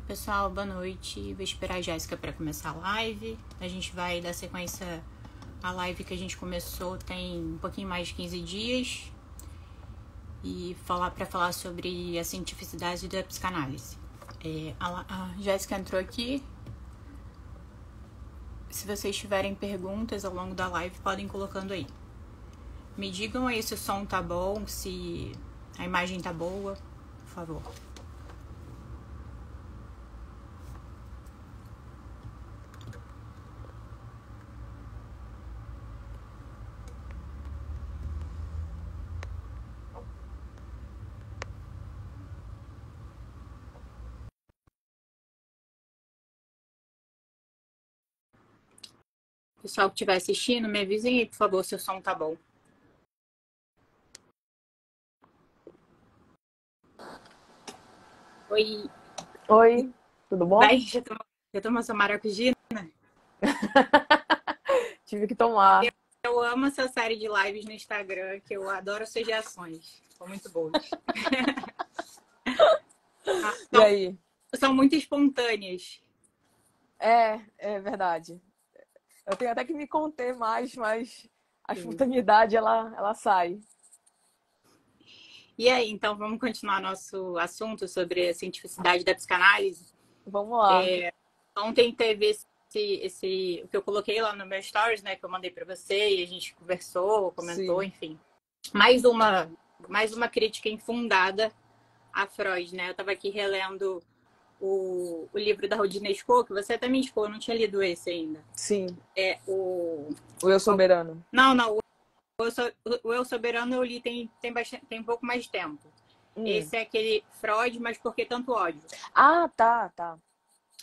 Pessoal, boa noite. Vou esperar a Jéssica para começar a live. A gente vai dar sequência à live que a gente começou tem um pouquinho mais de 15 dias e para falar sobre a cientificidade da psicanálise. A Jéssica entrou aqui. Se vocês tiverem perguntas ao longo da live, podem ir colocando aí. Me digam aí se o som tá bom, se a imagem tá boa, por favor. Pessoal que estiver assistindo, me avisem aí, por favor, se o som tá bom. Oi. Oi, tudo bom? Vai, já tomou sua maracujina? Tive que tomar. Eu amo essa série de lives no Instagram, que eu adoro suas reações. São muito boas. E aí? São muito espontâneas. É verdade. Eu tenho até que me conter mais, mas a espontaneidade, ela sai. E aí, então, vamos continuar nosso assunto sobre a cientificidade da psicanálise? Vamos lá. Ontem teve o que eu coloquei lá no meu stories, né? Que eu mandei para você e a gente conversou, comentou, Sim. Enfim. Mais uma crítica infundada a Freud, né? Eu estava aqui relendo o livro da Rodinesco, que você até me indicou, eu não tinha lido esse ainda. Sim. O Eu Soberano. Não. O Eu Soberano eu li tem um pouco mais de tempo. Esse é aquele Freud, mas por que tanto ódio? Ah, tá.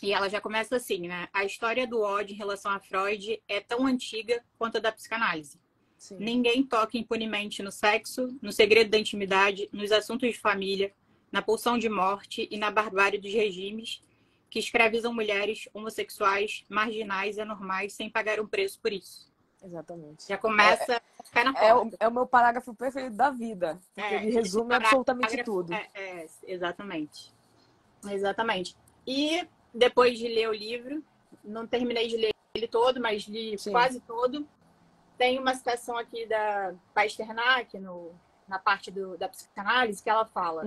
E ela já começa assim, né? A história do ódio em relação a Freud é tão antiga quanto a da psicanálise. Sim. Ninguém toca impunemente no sexo, no segredo da intimidade, nos assuntos de família, na pulsão de morte e na barbárie dos regimes que escravizam mulheres homossexuais, marginais e anormais sem pagar um preço por isso. Exatamente. Já começa a ficar na porta. É o meu parágrafo preferido da vida. Porque ele resume absolutamente tudo. Exatamente. E depois de ler o livro, não terminei de ler ele todo, mas li quase todo. Tem uma citação aqui da Pasternak, na parte da psicanálise, que ela fala: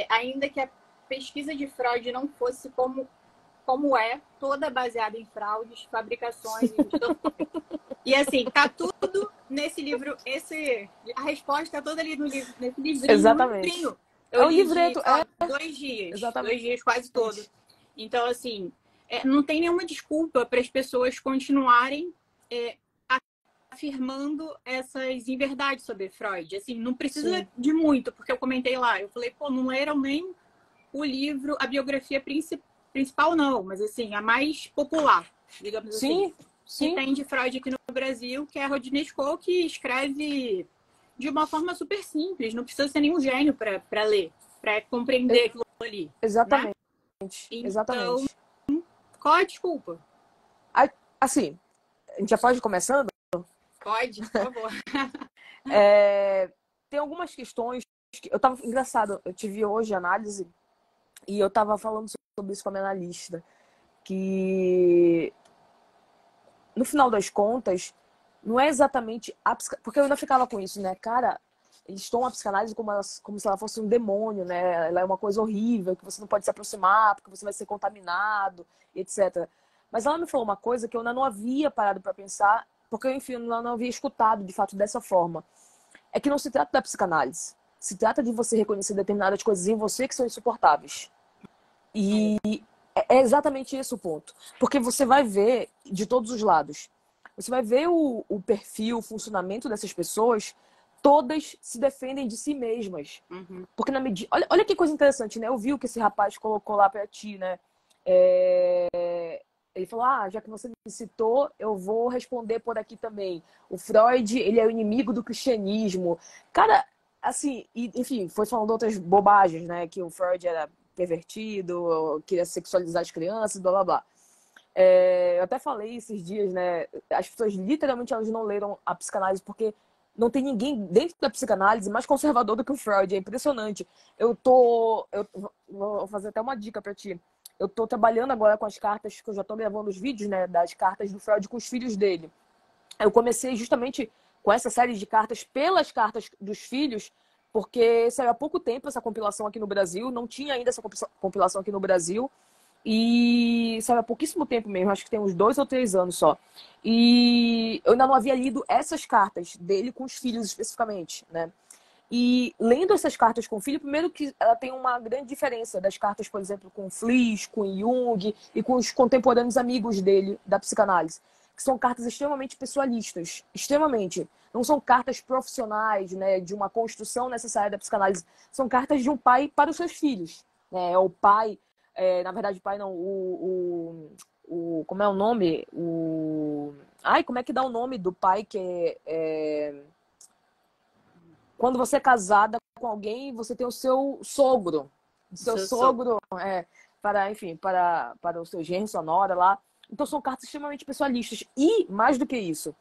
ainda que a pesquisa de Freud não fosse como é, toda baseada em fraudes, fabricações e E assim, tá tudo nesse livro. A resposta tá toda ali nesse livrinho. Exatamente. Eu li livreto. 2 dias. Exatamente. 2 dias quase todo. Então, assim, não tem nenhuma desculpa para as pessoas continuarem afirmando essas inverdades sobre Freud. Assim, não precisa de muito, porque eu comentei lá. Eu falei, não leram nem o livro, a biografia principal, não. Mas, assim, a mais popular, digamos assim. Sim. Que tem de Freud aqui no Brasil, que é a Rodinesco, que escreve de uma forma super simples. Não precisa ser nenhum gênio para ler, para compreender aquilo ali. Exatamente. Né? Exatamente. Então, qual a desculpa? Assim, a gente já pode ir começando? Pode, por favor. Tem algumas questões que engraçado, eu tive hoje análise e eu tava falando sobre isso com a minha analista, que no final das contas não é exatamente porque eu ainda ficava com isso, né, cara, eles tomam a psicanálise como se ela fosse um demônio, né, ela é uma coisa horrível, que você não pode se aproximar porque você vai ser contaminado, etc. Mas ela me falou uma coisa que eu ainda não havia parado para pensar, porque enfim, eu não havia escutado de fato dessa forma. É que não se trata da psicanálise. Se trata de você reconhecer determinadas coisas em você que são insuportáveis. E é exatamente esse o ponto. Porque você vai ver de todos os lados. Você vai ver o perfil, o funcionamento dessas pessoas, todas se defendem de si mesmas. Porque na medida... Olha que coisa interessante, né? Eu vi o que esse rapaz colocou lá pra ti, né? Ele falou, já que você me citou, eu vou responder por aqui também. O Freud, ele é o inimigo do cristianismo. Cara, assim, enfim, foi falando outras bobagens, né? Que o Freud era pervertido, queria sexualizar as crianças, blá, blá, blá. Eu até falei esses dias, né? As pessoas, literalmente, elas não leram a psicanálise porque não tem ninguém dentro da psicanálise mais conservador do que o Freud. É impressionante. Eu vou fazer até uma dica pra ti. eu tô trabalhando agora com as cartas, que eu já tô gravando os vídeos, né, das cartas do Freud com os filhos dele. Eu comecei justamente com essa série de cartas pelas cartas dos filhos, porque saiu há pouco tempo essa compilação aqui no Brasil, não tinha ainda essa compilação aqui no Brasil, e saiu há pouquíssimo tempo mesmo, acho que tem uns 2 ou 3 anos só. E eu ainda não havia lido essas cartas dele com os filhos especificamente, né? E lendo essas cartas com o filho, primeiro que ela tem uma grande diferença das cartas, por exemplo, com Fliess, com Jung e com os contemporâneos amigos dele da psicanálise, que são cartas extremamente pessoalistas, extremamente. Não são cartas profissionais, né, de uma construção necessária da psicanálise. São cartas de um pai para os seus filhos, né? O pai, na verdade, o pai não, como é o nome? Ai, como é que dá o nome do pai que quando você é casada com alguém, você tem o seu sogro. O seu sogro, enfim, para o seu genro, sua nora lá. Então são cartas extremamente pessoalistas. E, mais do que isso,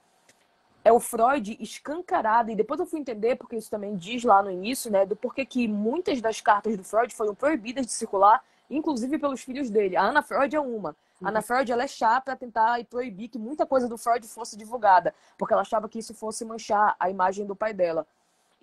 é o Freud escancarado. E depois eu fui entender, porque isso também diz lá no início, né, do porquê que muitas das cartas do Freud foram proibidas de circular, inclusive pelos filhos dele. A Ana Freud é uma. A Ana Freud, ela é chata para tentar proibir que muita coisa do Freud fosse divulgada, porque ela achava que isso fosse manchar a imagem do pai dela.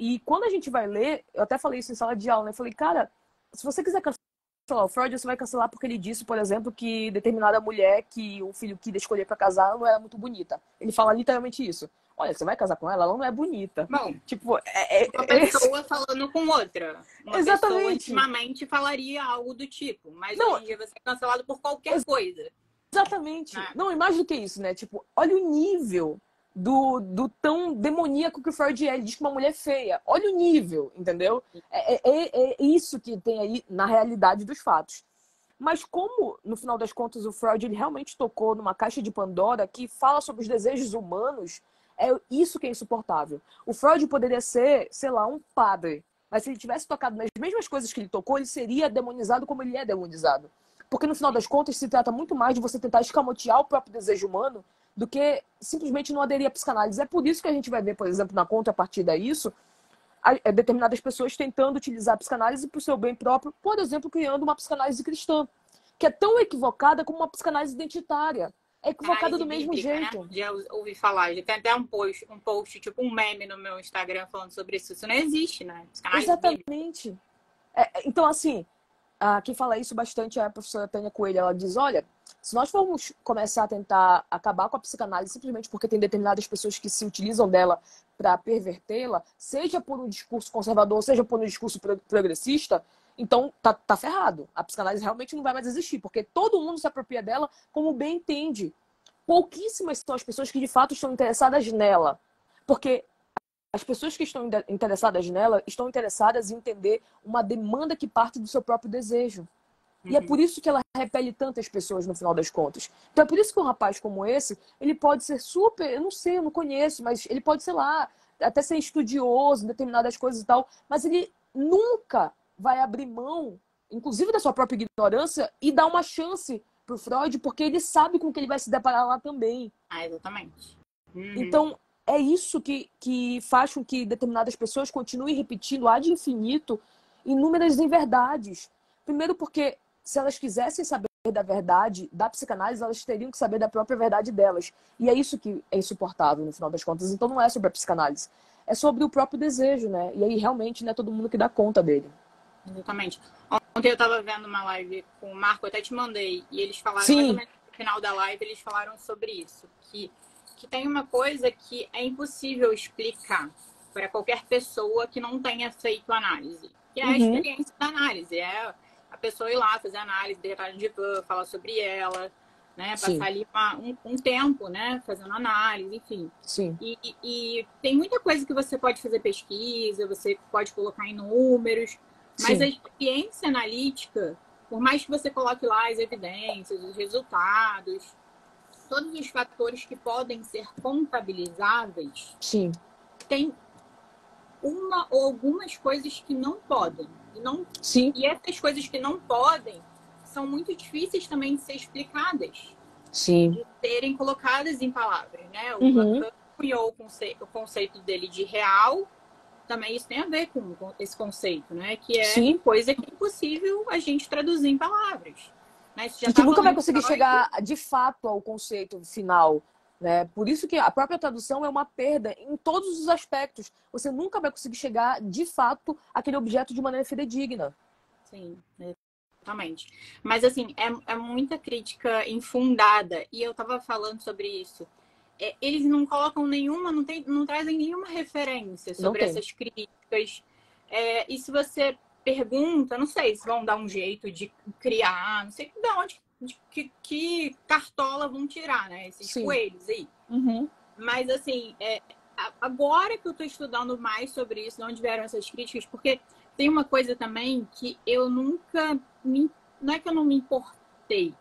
E quando a gente vai ler, eu até falei isso em sala de aula, né? Eu falei, cara, se você quiser cancelar o Freud, você vai cancelar porque ele disse, por exemplo, que determinada mulher que o filho queria escolher para casar não era muito bonita. Ele fala literalmente isso. Olha, você vai casar com ela, ela não é bonita. Bom, tipo, uma pessoa falando com outra. Uma Exatamente. pessoa intimamente falaria algo do tipo. Mas não, hoje em dia você é cancelado por qualquer coisa. Exatamente. Né? Não, e mais do que isso, né? Tipo, olha o nível do tão demoníaco que o Freud é. Ele diz que uma mulher é feia. Olha o nível, entendeu? É isso que tem aí na realidade dos fatos. Mas como, no final das contas, o Freud ele realmente tocou numa caixa de Pandora que fala sobre os desejos humanos, é isso que é insuportável. O Freud poderia ser, sei lá, um padre. Mas se ele tivesse tocado nas mesmas coisas que ele tocou, ele seria demonizado como ele é demonizado. Porque, no final das contas, se trata muito mais de você tentar escamotear o próprio desejo humano do que simplesmente não aderir à psicanálise. É por isso que a gente vai ver, por exemplo, na contrapartida a isso, determinadas pessoas tentando utilizar a psicanálise para o seu bem próprio, por exemplo, criando uma psicanálise cristã, que é tão equivocada como uma psicanálise identitária. É equivocada do mesmo jeito. Né? Já ouvi falar, já tem até um post, tipo um meme no meu Instagram falando sobre isso. Isso não existe, né? Psicanálise Exatamente. Então, assim, quem fala isso bastante é a professora Tânia Coelho. Ela diz, olha, se nós formos começar a tentar acabar com a psicanálise simplesmente porque tem determinadas pessoas que se utilizam dela para pervertê-la, seja por um discurso conservador, seja por um discurso progressista, então tá ferrado. A psicanálise realmente não vai mais existir, porque todo mundo se apropria dela como bem entende. Pouquíssimas são as pessoas que de fato estão interessadas nela. Porque as pessoas que estão interessadas nela estão interessadas em entender uma demanda que parte do seu próprio desejo. E é por isso que ela repele tantas pessoas no final das contas. Então é por isso que um rapaz como esse, ele pode ser super, eu não sei, eu não conheço, mas ele pode, sei lá, até ser estudioso em determinadas coisas e tal, mas ele nunca vai abrir mão, inclusive da sua própria ignorância, e dar uma chance pro Freud, porque ele sabe com que ele vai se deparar lá também. Exatamente. Então, é isso que faz com que determinadas pessoas continuem repetindo ad infinito inúmeras inverdades. Primeiro porque, se elas quisessem saber da verdade da psicanálise, elas teriam que saber da própria verdade delas. E é isso que é insuportável, no final das contas. Então não é sobre a psicanálise. É sobre o próprio desejo, né? E aí realmente não é todo mundo que dá conta dele. Exatamente. Ontem eu estava vendo uma live com o Marco, eu até te mandei, e eles falaram, Sim. mais ou menos no final da live, eles falaram sobre isso. Que tem uma coisa que é impossível explicar para qualquer pessoa que não tenha feito análise. Que é a experiência da análise. É a pessoa ir lá, fazer análise, detalhe de falar sobre ela, né? Passar ali um tempo, né? Fazendo análise, enfim. Sim. E tem muita coisa que você pode fazer pesquisa, você pode colocar em números, mas Sim. a experiência analítica, por mais que você coloque lá as evidências, os resultados, todos os fatores que podem ser contabilizáveis, Sim. tem uma ou algumas coisas que não podem. Sim. E essas coisas que não podem são muito difíceis também de ser explicadas. Sim. De serem colocadas em palavras, né? O Lacan cunhou o conceito dele de real, também isso tem a ver com esse conceito, né? Que é coisa que é impossível a gente traduzir em palavras. Né? Isso já E que estava nunca lá vai em conseguir Freud. chegar de fato ao conceito final, né? Por isso que a própria tradução é uma perda em todos os aspectos. Você nunca vai conseguir chegar de fato àquele objeto de maneira fidedigna. Sim, exatamente. Mas, assim, é muita crítica infundada. E eu estava falando sobre isso. Eles não colocam nenhuma, não trazem nenhuma referência Não sobre tem. essas críticas. E se você pergunta, não sei se vão dar um jeito de criar, não sei de onde, que cartola vão tirar, né? Esses Sim. coelhos aí. Uhum. Mas, assim, agora que eu estou estudando mais sobre isso, de onde vieram essas críticas, porque tem uma coisa também que eu nunca não é que eu não me importei,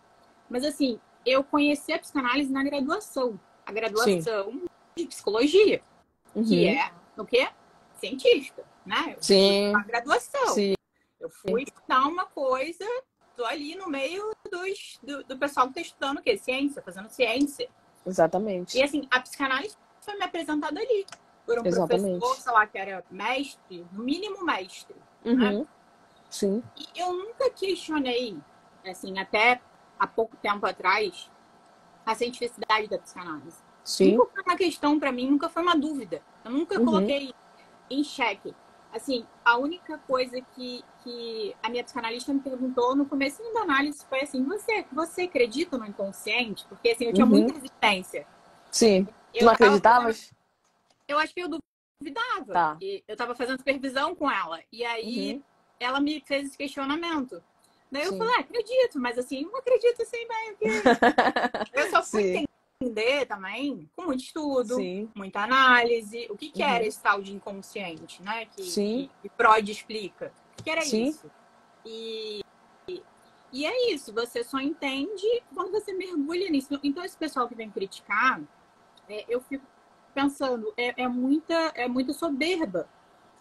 mas, assim, eu conheci a psicanálise na graduação. A graduação de psicologia, que Uhum. é o quê? Científica, né? Eu fui Sim. para a graduação. Sim. Eu fui estudar uma coisa, tô ali no meio do pessoal que está estudando o quê? Ciência, fazendo ciência. Exatamente. E, assim, a psicanálise foi me apresentada ali por um Exatamente. professor, sei lá, que era mestre, no mínimo mestre, né? Uhum. Sim. E eu nunca questionei, assim, até há pouco tempo atrás, a cientificidade da psicanálise. Sim. Nunca foi uma questão para mim, nunca foi uma dúvida. Eu nunca coloquei em xeque. Assim, a única coisa que a minha psicanalista me perguntou no começo da análise foi assim, você acredita no inconsciente? Porque, assim, eu tinha muita resistência. Sim. Tu Eu não tava acreditavas? Eu acho que eu duvidava. Tá. E eu tava fazendo supervisão com ela. E aí ela me fez esse questionamento. Daí eu falei, acredito, mas assim, não acredito assim meio que. Eu só fui entender também, com muito estudo, muita análise, o que era esse tal de inconsciente, né? Que Freud explica. O que era isso? E é isso, você só entende quando você mergulha nisso. Então, esse pessoal que vem criticar, eu fico pensando, é muita soberba.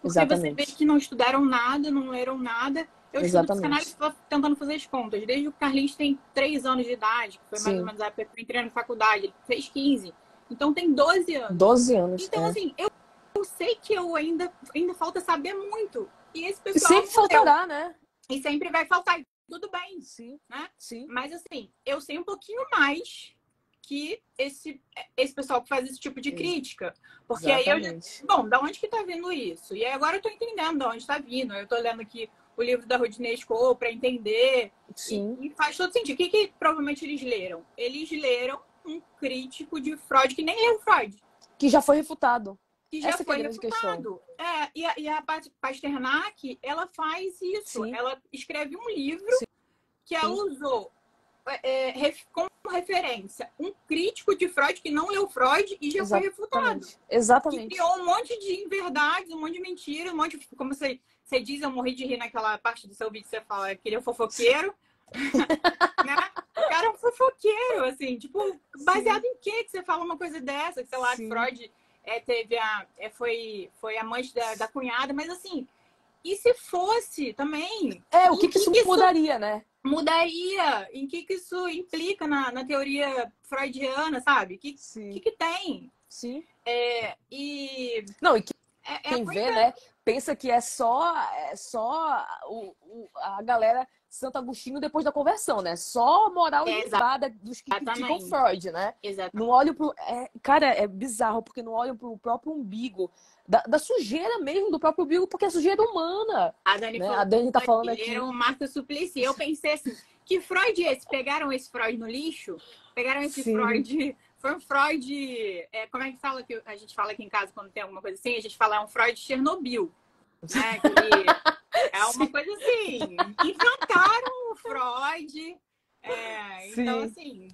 Porque você vê que não estudaram nada, não leram nada. Eu estudo psicanálise tentando fazer as contas. Desde o Carlinhos tem 3 anos de idade, que foi mais ou menos a época que eu entrei na faculdade. Ele fez 15. Então tem 12 anos. 12 anos. Então, assim, eu sei que eu ainda falta saber muito. E esse pessoal. E sempre faltará, né? E sempre vai faltar. Tudo bem. Sim. Né? Sim. Mas, assim, eu sei um pouquinho mais que esse pessoal que faz esse tipo de crítica. Porque aí eu já... Bom, da onde que tá vindo isso? E aí agora eu tô entendendo de onde tá vindo. Eu tô lendo aqui o livro da Rodinei Scow para entender. Sim. E faz todo sentido. O que provavelmente eles leram? Eles leram um crítico de Freud que nem leu Freud. Que já foi refutado. Que já foi refutado. E a Pasternak, ela faz isso. Sim. Ela escreve um livro que ela usou como referência um crítico de Freud que não leu Freud e já foi refutado. Exatamente. Que criou um monte de inverdades, um monte de mentiras, um monte de... Como você diz, eu morri de rir naquela parte do seu vídeo que você fala que ele é fofoqueiro. Né? O cara é um fofoqueiro, assim, tipo, baseado em quê que você fala uma coisa dessa? Que, sei lá, Freud foi amante da cunhada, mas assim, e se fosse também... o que isso mudaria, né? Mudaria. Em que isso implica na teoria freudiana, sabe? O que tem? Sim. Não, e quem vê, né, pensa que é só a galera Santo Agostinho depois da conversão, né? Só moral elevada dos que criticam Freud, né? Não olham pro... cara, é bizarro, porque não olham pro próprio umbigo, da sujeira mesmo do próprio umbigo, porque é sujeira humana. A Dani, né? A Dani tá falando aqui. Ele era um Marco Suplicy. Eu pensei assim, que Freud é esse? Pegaram esse Freud no lixo? Pegaram esse Freud... Foi um Freud... como é que fala que a gente fala aqui em casa quando tem alguma coisa assim? A gente fala, é um Freud de Chernobyl. Né? É uma coisa assim. Inventaram o Freud. Então, assim...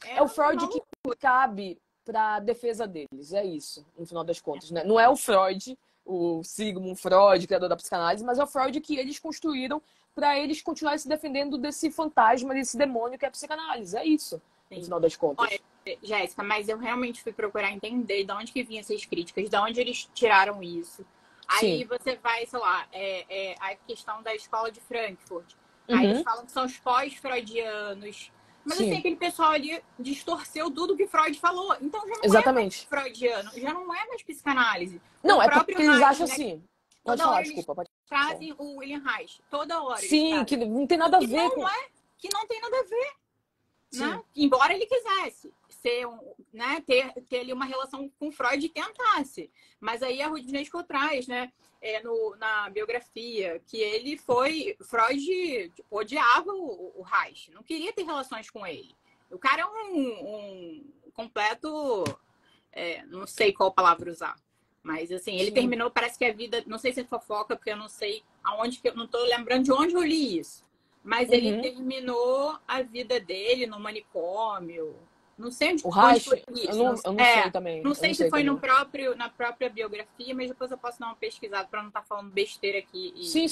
É o Freud que cabe para defesa deles. É isso, no final das contas. Né? Não é o Freud, o Sigmund Freud, criador da psicanálise, mas é o Freud que eles construíram para eles continuarem se defendendo desse fantasma, desse demônio que é a psicanálise. É isso, no final das contas. Olha, Jéssica, mas eu realmente fui procurar entender de onde que vinham essas críticas, de onde eles tiraram isso. Aí você vai, sei lá, a questão da escola de Frankfurt. Aí eles falam que são os pós-freudianos. Mas assim, aquele pessoal ali distorceu tudo que Freud falou. Então já não é mais freudiano, já não é mais psicanálise. Não, é porque eles acham assim. Pode falar, desculpa. Trazem o William Reich toda hora. Sim, que não tem nada a ver com... que não tem nada a ver, né? Embora ele quisesse ser né, ter ali uma relação com Freud e tentasse. Mas aí a Roudinesco traz, né, na biografia, que ele foi... Freud odiava o Reich, não queria ter relações com ele. O cara é um completo... não sei qual palavra usar. Mas, assim, ele terminou, parece que a vida... Não sei se é fofoca, porque eu não sei aonde... Eu não tô lembrando de onde eu li isso. Mas ele terminou a vida dele no manicômio. Não sei onde, o Reich, foi isso. Eu não sei também. Não sei se foi também. na própria biografia, mas depois eu posso dar uma pesquisada para não estar falando besteira aqui sim.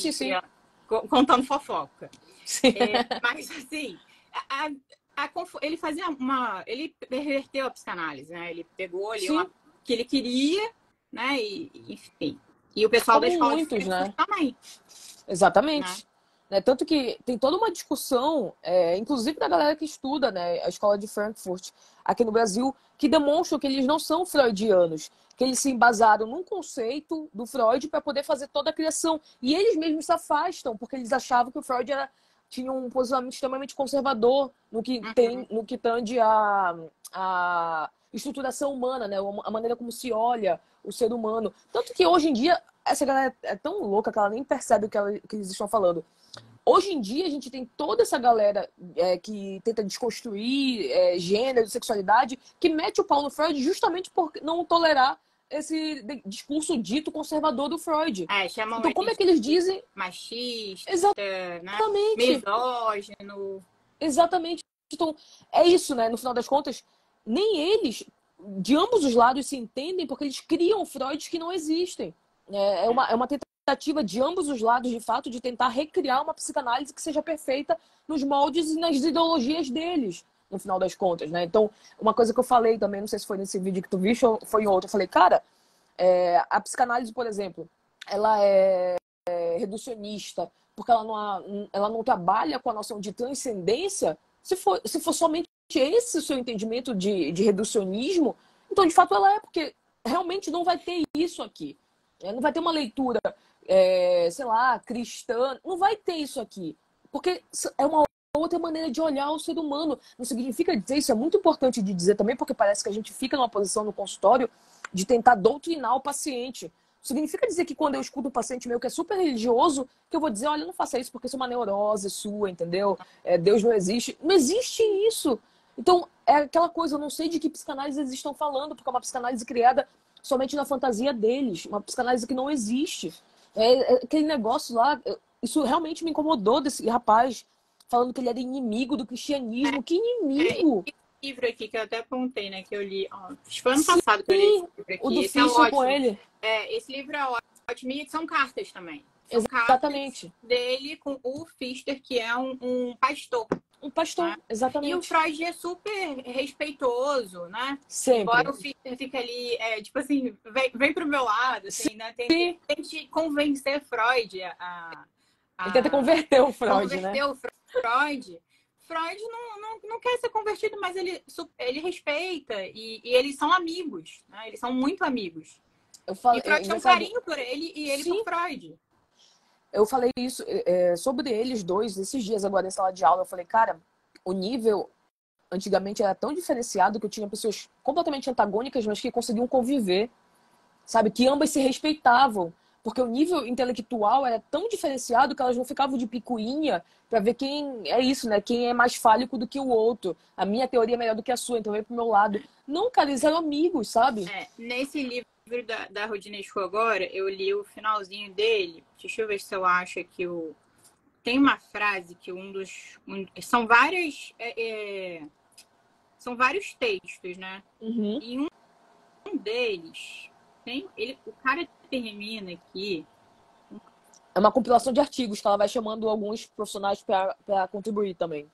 Contando fofoca. Sim. Mas, assim, ele fazia ele reverteu a psicanálise, né? Ele pegou ali que ele queria, né? E, enfim. E o pessoal da escola de Frankfurt também. Exatamente. Né? Tanto que tem toda uma discussão, inclusive da galera que estuda, né, a escola de Frankfurt aqui no Brasil, que demonstram que eles não são freudianos, que eles se embasaram num conceito do Freud para poder fazer toda a criação. E eles mesmos se afastam, porque eles achavam que o Freud tinha um posicionamento extremamente conservador no que tange a estruturação humana, né, a maneira como se olha o ser humano. Tanto que hoje em dia, essa galera é tão louca que ela nem percebe o que eles estão falando. Hoje em dia, a gente tem toda essa galera que tenta desconstruir gênero, sexualidade, que mete o pau no Freud justamente por não tolerar esse discurso dito conservador do Freud. Então, como é que eles dizem? Machista, exatamente. Né? Misógino. Exatamente. Então, é isso, né? No final das contas, nem eles, de ambos os lados, se entendem porque eles criam Freuds que não existem. É uma tentativa de ambos os lados, de fato, de tentar recriar uma psicanálise que seja perfeita nos moldes e nas ideologias deles, no final das contas, né? Então, uma coisa que eu falei também, não sei se foi nesse vídeo que tu viste ou foi em outro, eu falei, cara, a psicanálise, por exemplo, ela é reducionista, porque ela não trabalha com a noção de transcendência. Se for somente esse o seu entendimento de reducionismo, então, de fato, ela porque realmente não vai ter isso aqui. Não vai ter uma leitura, sei lá, cristã. Não vai ter isso aqui. Porque é uma outra maneira de olhar o ser humano. Não significa dizer, isso é muito importante de dizer também, porque parece que a gente fica numa posição no consultório de tentar doutrinar o paciente. Significa dizer que quando eu escuto um paciente meu que é super religioso, que eu vou dizer, olha, não faça isso porque isso é uma neurose sua, entendeu? Deus não existe. Não existe isso. Então, é aquela coisa, eu não sei de que psicanálise eles estão falando, porque é uma psicanálise criada somente na fantasia deles, uma psicanálise que não existe. Aquele negócio lá, isso realmente me incomodou desse rapaz falando que ele era inimigo do cristianismo. Que inimigo! Esse livro aqui que eu até apontei, né, que eu li, foi ano passado que eu li esse livro aqui. O do Fischer com ele. Esse livro é ótimo e são cartas também. São exatamente. Cartas dele com o Fischer, que é um pastor. Um pastor, né? Exatamente. E o Freud é super respeitoso, né? Sempre. Embora o Fischer fique ali, tipo assim, vem pro meu lado, assim, né? Tente convencer Freud Ele tenta converter o Freud, né? Converter o Freud. Freud não quer ser convertido, mas ele respeita e eles são amigos, né? Eles são muito amigos. E Freud tem um carinho por ele e ele por Freud. Eu falei isso sobre eles dois esses dias agora em sala de aula. Eu falei, cara, o nível antigamente era tão diferenciado que eu tinha pessoas completamente antagônicas, mas que conseguiam conviver, sabe? Que ambas se respeitavam. Porque o nível intelectual era tão diferenciado que elas não ficavam de picuinha para ver quem é isso, né? Quem é mais fálico do que o outro. A minha teoria é melhor do que a sua, então vem pro meu lado. Não, cara, eles eram amigos, sabe? Nesse livro da Roudinesco agora, eu li o finalzinho dele. Deixa eu ver se eu acho aqui tem uma frase que são várias... são vários textos, né? Uhum. E um deles... o cara termina aqui... É uma compilação de artigos que ela vai chamando alguns profissionais para contribuir também.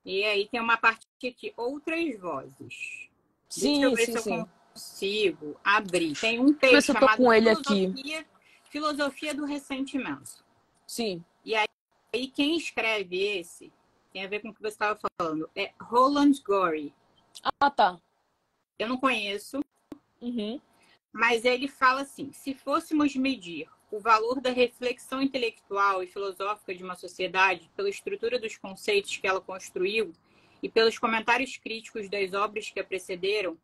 E aí tem uma parte aqui, outras vozes. Sim, deixa eu ver se eu consigo abrir. Tem um texto chamado Filosofia do Ressentimento. Sim. E aí quem escreve esse tem a ver com o que você estava falando. É Roland Gorey. Ah, tá. Eu não conheço. Uhum. Mas ele fala assim, se fôssemos medir o valor da reflexão intelectual e filosófica de uma sociedade pela estrutura dos conceitos que ela construiu e pelos comentários críticos das obras que a precederam,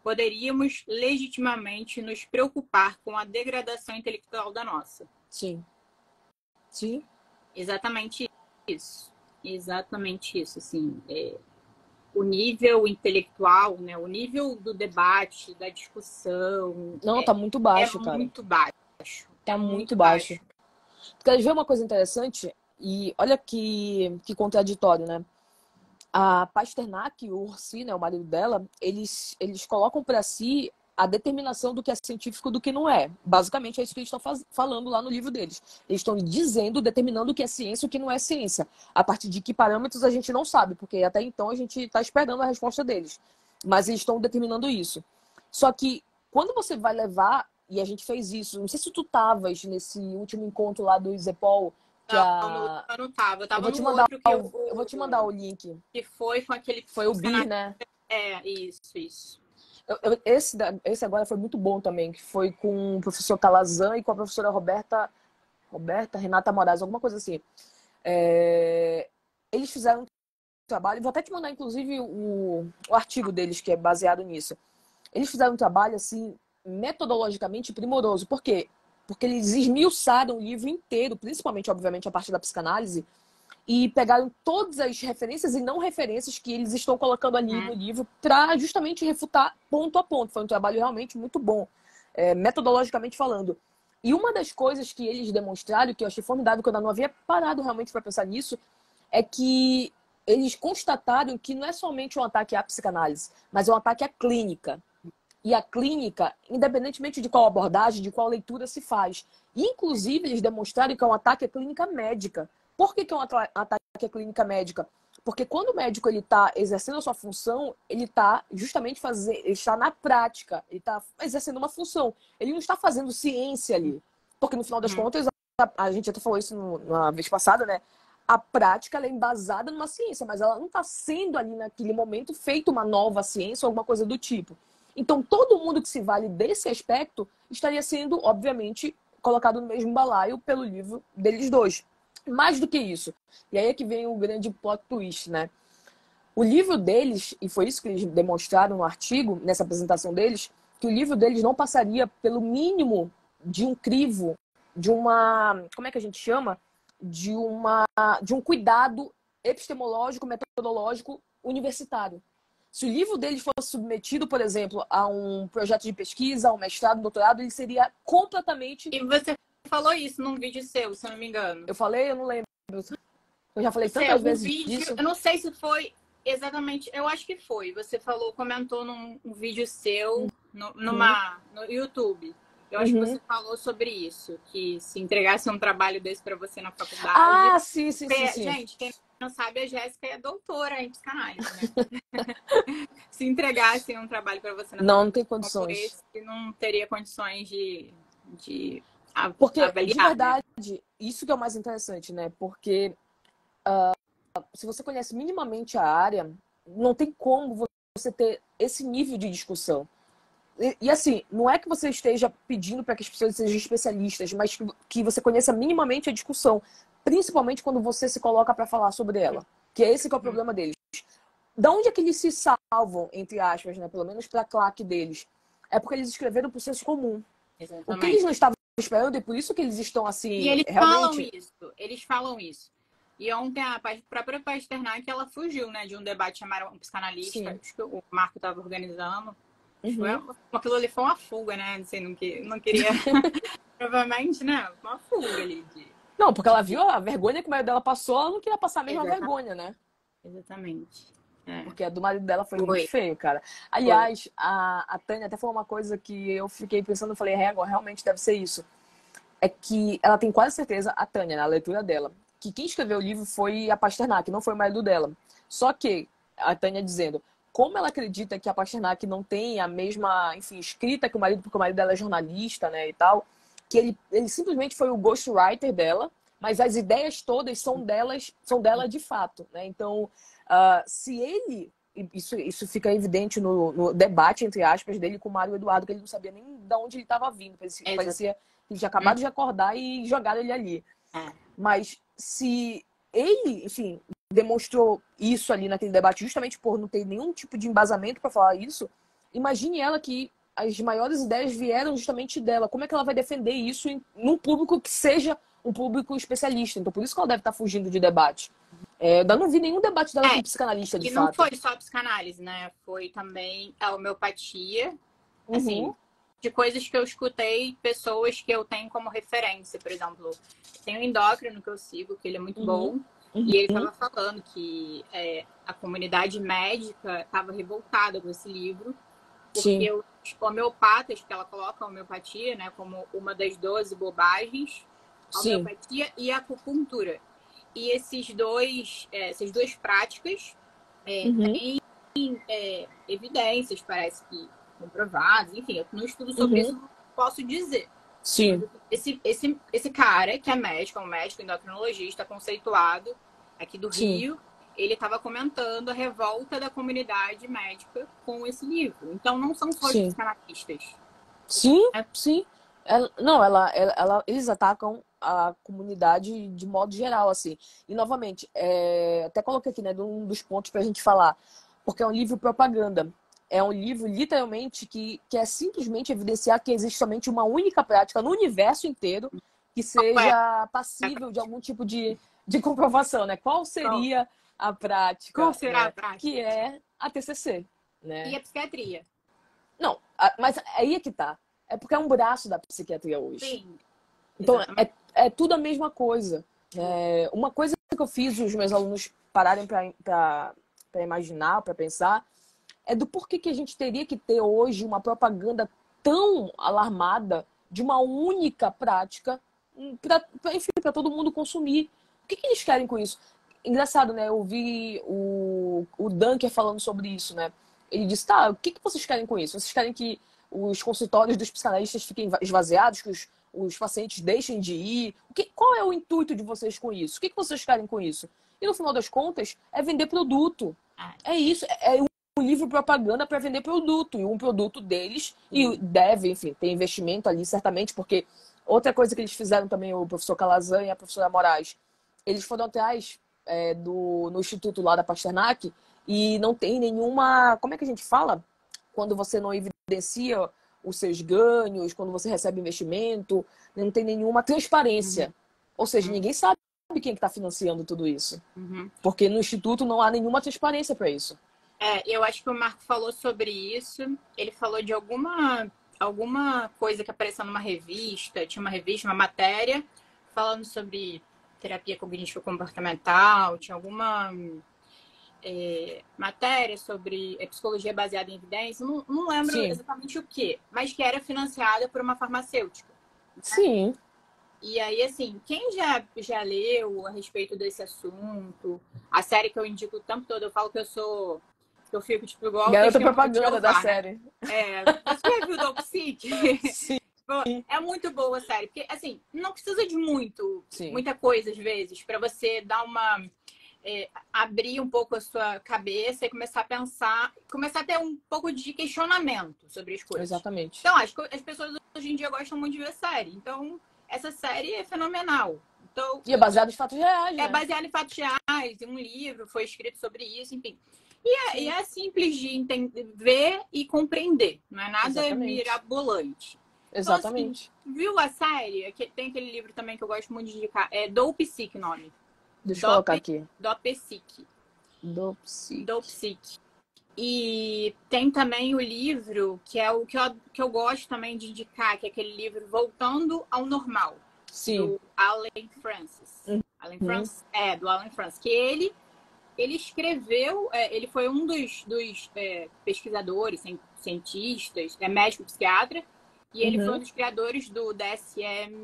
poderíamos legitimamente nos preocupar com a degradação intelectual da nossa. Sim. Sim. Exatamente isso. Exatamente isso. Assim, o nível intelectual, né? O nível do debate, da discussão. Não, tá muito baixo, cara. Muito baixo. Tá muito baixo. Quer ver uma coisa interessante? E olha que contraditório, né? A Pasternak e o Orsi, né, o marido dela, eles colocam para si a determinação do que é científico e do que não é. Basicamente é isso que eles estão falando lá no livro deles. Eles estão dizendo, determinando o que é ciência e o que não é ciência. A partir de que parâmetros a gente não sabe, porque até então a gente está esperando a resposta deles. Mas eles estão determinando isso. Só que quando você vai levar, e a gente fez isso, não sei se tu estavas nesse último encontro lá do Isepol, que não, eu não tava. Eu tava vou te no mandar outro que eu vou te mandar o link. Que foi com aquele... Foi o Bir, né? Isso. Esse agora foi muito bom também, que foi com o professor Calazan e com a professora Renata Moraes, alguma coisa assim. Eles fizeram um trabalho, vou até te mandar inclusive o artigo deles, que é baseado nisso. Eles fizeram um trabalho assim, metodologicamente primoroso. Por quê? Porque eles esmiuçaram o livro inteiro, principalmente, obviamente, a parte da psicanálise, e pegaram todas as referências e não referências que eles estão colocando ali no livro para justamente refutar ponto a ponto. Foi um trabalho realmente muito bom, metodologicamente falando. E uma das coisas que eles demonstraram, que eu achei formidável, que eu ainda não havia parado realmente para pensar nisso, é que eles constataram que não é somente um ataque à psicanálise, mas é um ataque à clínica. E a clínica, independentemente de qual abordagem, de qual leitura se faz. Inclusive, eles demonstraram que é um ataque à clínica médica. Por que é um ataque à clínica médica? Porque quando o médico está exercendo a sua função, ele está justamente ele está na prática, ele está exercendo uma função. Ele não está fazendo ciência ali. Porque no final das contas, a gente até falou isso na vez passada, né? A prática ela é embasada numa ciência, mas ela não está sendo ali naquele momento feita uma nova ciência ou alguma coisa do tipo. Então, todo mundo que se vale desse aspecto estaria sendo, obviamente, colocado no mesmo balaio pelo livro deles dois. Mais do que isso. E aí é que vem o grande plot twist, né? O livro deles, e foi isso que eles demonstraram no artigo, nessa apresentação deles, que o livro deles não passaria pelo mínimo de um crivo, de uma... Como é que a gente chama? De um cuidado epistemológico, metodológico, universitário. Se o livro deles fosse submetido, por exemplo, a um projeto de pesquisa, a um mestrado, um doutorado, ele seria completamente... E você falou isso num vídeo seu, se eu não me engano. Eu falei? Eu não lembro. Eu já falei tantas vezes disso. Eu não sei se foi exatamente... Eu acho que foi. Você comentou num vídeo seu no YouTube. Eu acho que você falou sobre isso. Que se entregasse um trabalho desse para você na faculdade... Ah, sim. Gente, quem não sabe, a Jéssica é doutora em psicanálise, né? Se entregassem um trabalho para você não tem condições. Esse, não teria condições de porque, avaliar, de verdade, né? Isso que é o mais interessante, né? Porque se você conhece minimamente a área, não tem como você ter esse nível de discussão. E assim, não é que você esteja pedindo para que as pessoas sejam especialistas, mas que você conheça minimamente a discussão, principalmente quando você se coloca para falar sobre ela. Que é esse que é o problema deles. Da onde é que eles se salvam, entre aspas, né? Pelo menos para a claque deles? É porque eles escreveram por senso comum. Exatamente. O que eles não estavam esperando, e por isso que eles estão assim... E eles realmente... falam isso. E ontem a própria Pasternak, ela fugiu, né, de um debate, chamaram um psicanalista, acho que o Marco estava organizando. Aquilo ali foi uma fuga, né? Não queria... Provavelmente, né? Uma fuga ali. Não, porque ela viu a vergonha que o marido dela passou, ela não queria passar a mesma vergonha, né? Exatamente. Porque a do marido dela foi muito feio, cara. Aliás, a Tânia até falou uma coisa que eu fiquei pensando, eu falei, realmente deve ser isso. É que ela tem quase certeza, a Tânia, na leitura dela, que quem escreveu o livro foi a Pasternak, não foi o marido dela. Só que, a Tânia dizendo, como ela acredita que a Pasternak não tem a mesma, enfim, escrita que o marido, porque o marido dela é jornalista, né, e tal, que ele simplesmente foi o ghostwriter dela, mas as ideias todas são dela de fato, né? Então, se ele... Isso fica evidente no debate, entre aspas, dele com o Mário Eduardo, que ele não sabia nem de onde ele estava vindo. Parecia Ele tinha acabado de acordar e jogaram ele ali. Mas se ele, enfim, demonstrou isso ali naquele debate justamente por não ter nenhum tipo de embasamento para falar isso, imagine ela que as maiores ideias vieram justamente dela. Como é que ela vai defender isso num público que seja um público especialista? Então, por isso que ela deve estar fugindo de debate. Eu não vi nenhum debate dela com psicanalista, de fato. E não foi só a psicanálise, né? Foi também a homeopatia. Assim, de coisas que eu escutei, pessoas que eu tenho como referência. Por exemplo, tem um endócrino que eu sigo, que ele é muito bom. E ele estava falando que a comunidade médica estava revoltada com esse livro. Porque os homeopatas, que ela coloca a homeopatia, né, como uma das 12 bobagens, a homeopatia e a acupuntura. E essas duas práticas têm evidências, parece que comprovadas. Enfim, eu não estudo sobre isso, não posso dizer. Sim. Esse cara, que é médico, é um médico endocrinologista conceituado aqui do Rio, ele estava comentando a revolta da comunidade médica com esse livro. Então, não são só os psicanalistas. Sim. Eles atacam a comunidade de modo geral, assim. E, novamente, até coloquei aqui, né, um dos pontos pra gente falar, porque é um livro propaganda. É um livro, literalmente, que é simplesmente evidenciar que existe somente uma única prática no universo inteiro que seja passível de algum tipo de comprovação, né? Qual seria a prática? Qual será a prática? Que é a TCC, né? E a psiquiatria. Não, mas aí é que tá. É porque é um braço da psiquiatria hoje. Sim. Então, é tudo a mesma coisa. Uma coisa que eu fiz os meus alunos pararem para imaginar, para pensar, é do porquê que a gente teria que ter hoje uma propaganda tão alarmada de uma única prática para todo mundo consumir. O que eles querem com isso? Engraçado, né? Eu vi o Dunker falando sobre isso, né? Ele disse, o que vocês querem com isso? Vocês querem que os consultórios dos psicanalistas fiquem esvaziados, que os pacientes deixem de ir? Qual é o intuito de vocês com isso? O que vocês querem com isso? E no final das contas, é vender produto. É isso, é um livro propaganda para vender produto. E um produto deles, e deve, enfim, ter investimento ali, certamente, porque outra coisa que eles fizeram também, o professor Calazan e a professora Moraes, eles foram atrás no instituto lá da Pasternak e não tem nenhuma... Como é que a gente fala? Quando você não evidencia os seus ganhos, quando você recebe investimento, não tem nenhuma transparência. Ou seja, ninguém sabe quem está financiando tudo isso. Porque no instituto não há nenhuma transparência para isso. Eu acho que o Marco falou sobre isso. Ele falou de alguma coisa que apareceu numa revista, tinha uma revista, uma matéria, falando sobre terapia cognitivo-comportamental, tinha alguma matéria sobre psicologia baseada em evidência, não lembro exatamente o que, mas que era financiada por uma farmacêutica. Sim. E aí, assim, quem já leu a respeito desse assunto, a série que eu indico o tempo todo, eu falo que eu fico, tipo, igual... Garota propaganda da série. Você já viu o Psique? Sim. É muito boa a série, porque, assim, não precisa de muita coisa, às vezes, para você dar abrir um pouco a sua cabeça e começar a pensar, começar a ter um pouco de questionamento sobre as coisas. Exatamente. Então, acho que as pessoas hoje em dia gostam muito de ver série. Então, essa série é fenomenal. Então, e é baseado em fatos reais, né? É baseado em fatos reais, um livro foi escrito sobre isso, enfim. E é simples de entender, ver e compreender. Não é nada mirabolante. Exatamente. Então, assim, viu a série? Tem aquele livro também que eu gosto muito de indicar. É Dopesick o nome. Deixa eu colocar aqui. Dopesick. Dopesick. E tem também o livro, que é o que eu gosto também de indicar, que é aquele livro Voltando ao Normal. Sim. Do Alan Francis. Do Alan Francis. Que ele escreveu, ele foi um dos pesquisadores, cientistas, médico psiquiatra, e ele foi um dos criadores do DSM.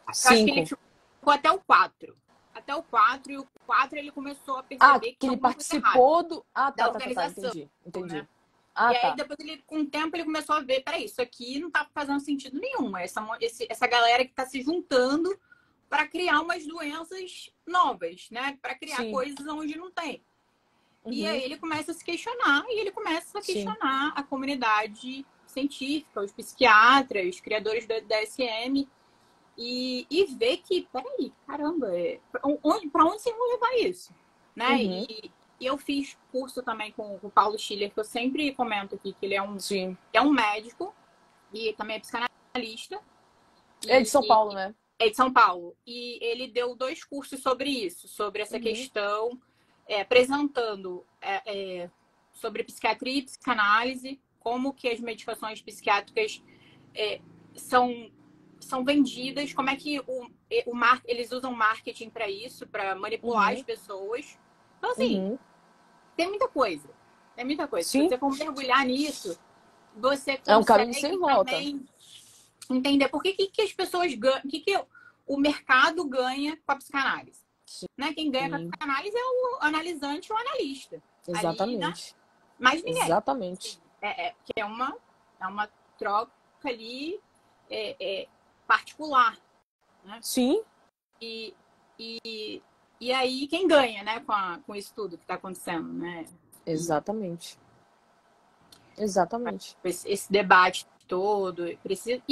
Acho que ele ficou até o 4. Até o 4, e o 4 ele começou a perceber que ele participou da organização. Entendi. Né? E aí, depois, com o tempo, ele começou a ver, peraí, isso aqui não tá fazendo sentido nenhum. Essa galera que tá se juntando para criar umas doenças novas, né? Para criar coisas onde não tem. E aí ele começa a se questionar, e ele começa a questionar a comunidade científica, os psiquiatras, os criadores do DSM, e ver que, peraí, caramba, para onde vocês vão levar isso? Né? Uhum. E eu fiz curso também com o Paulo Schiller, que eu sempre comento aqui, que ele Sim. é um médico e também é psicanalista. É de São Paulo, né? É de São Paulo. E ele deu 2 cursos sobre isso, sobre essa Uhum. questão, apresentando sobre psiquiatria e psicanálise, como que as medicações psiquiátricas são vendidas, como é que eles usam marketing para isso, para manipular as pessoas. Então, assim, tem muita coisa. Tem muita coisa. Sim. Se você for mergulhar nisso, você consegue É um caminho sem volta. também entender por que as pessoas ganham, o que o mercado ganha com a psicanálise. Né? Quem ganha com a psicanálise é o analisante ou o analista. Exatamente. Ali, né? Mais ninguém. Exatamente. Que é uma troca ali particular. Né? Sim. E aí quem ganha, né, com isso tudo que está acontecendo, né? Exatamente. Exatamente. Esse debate todo,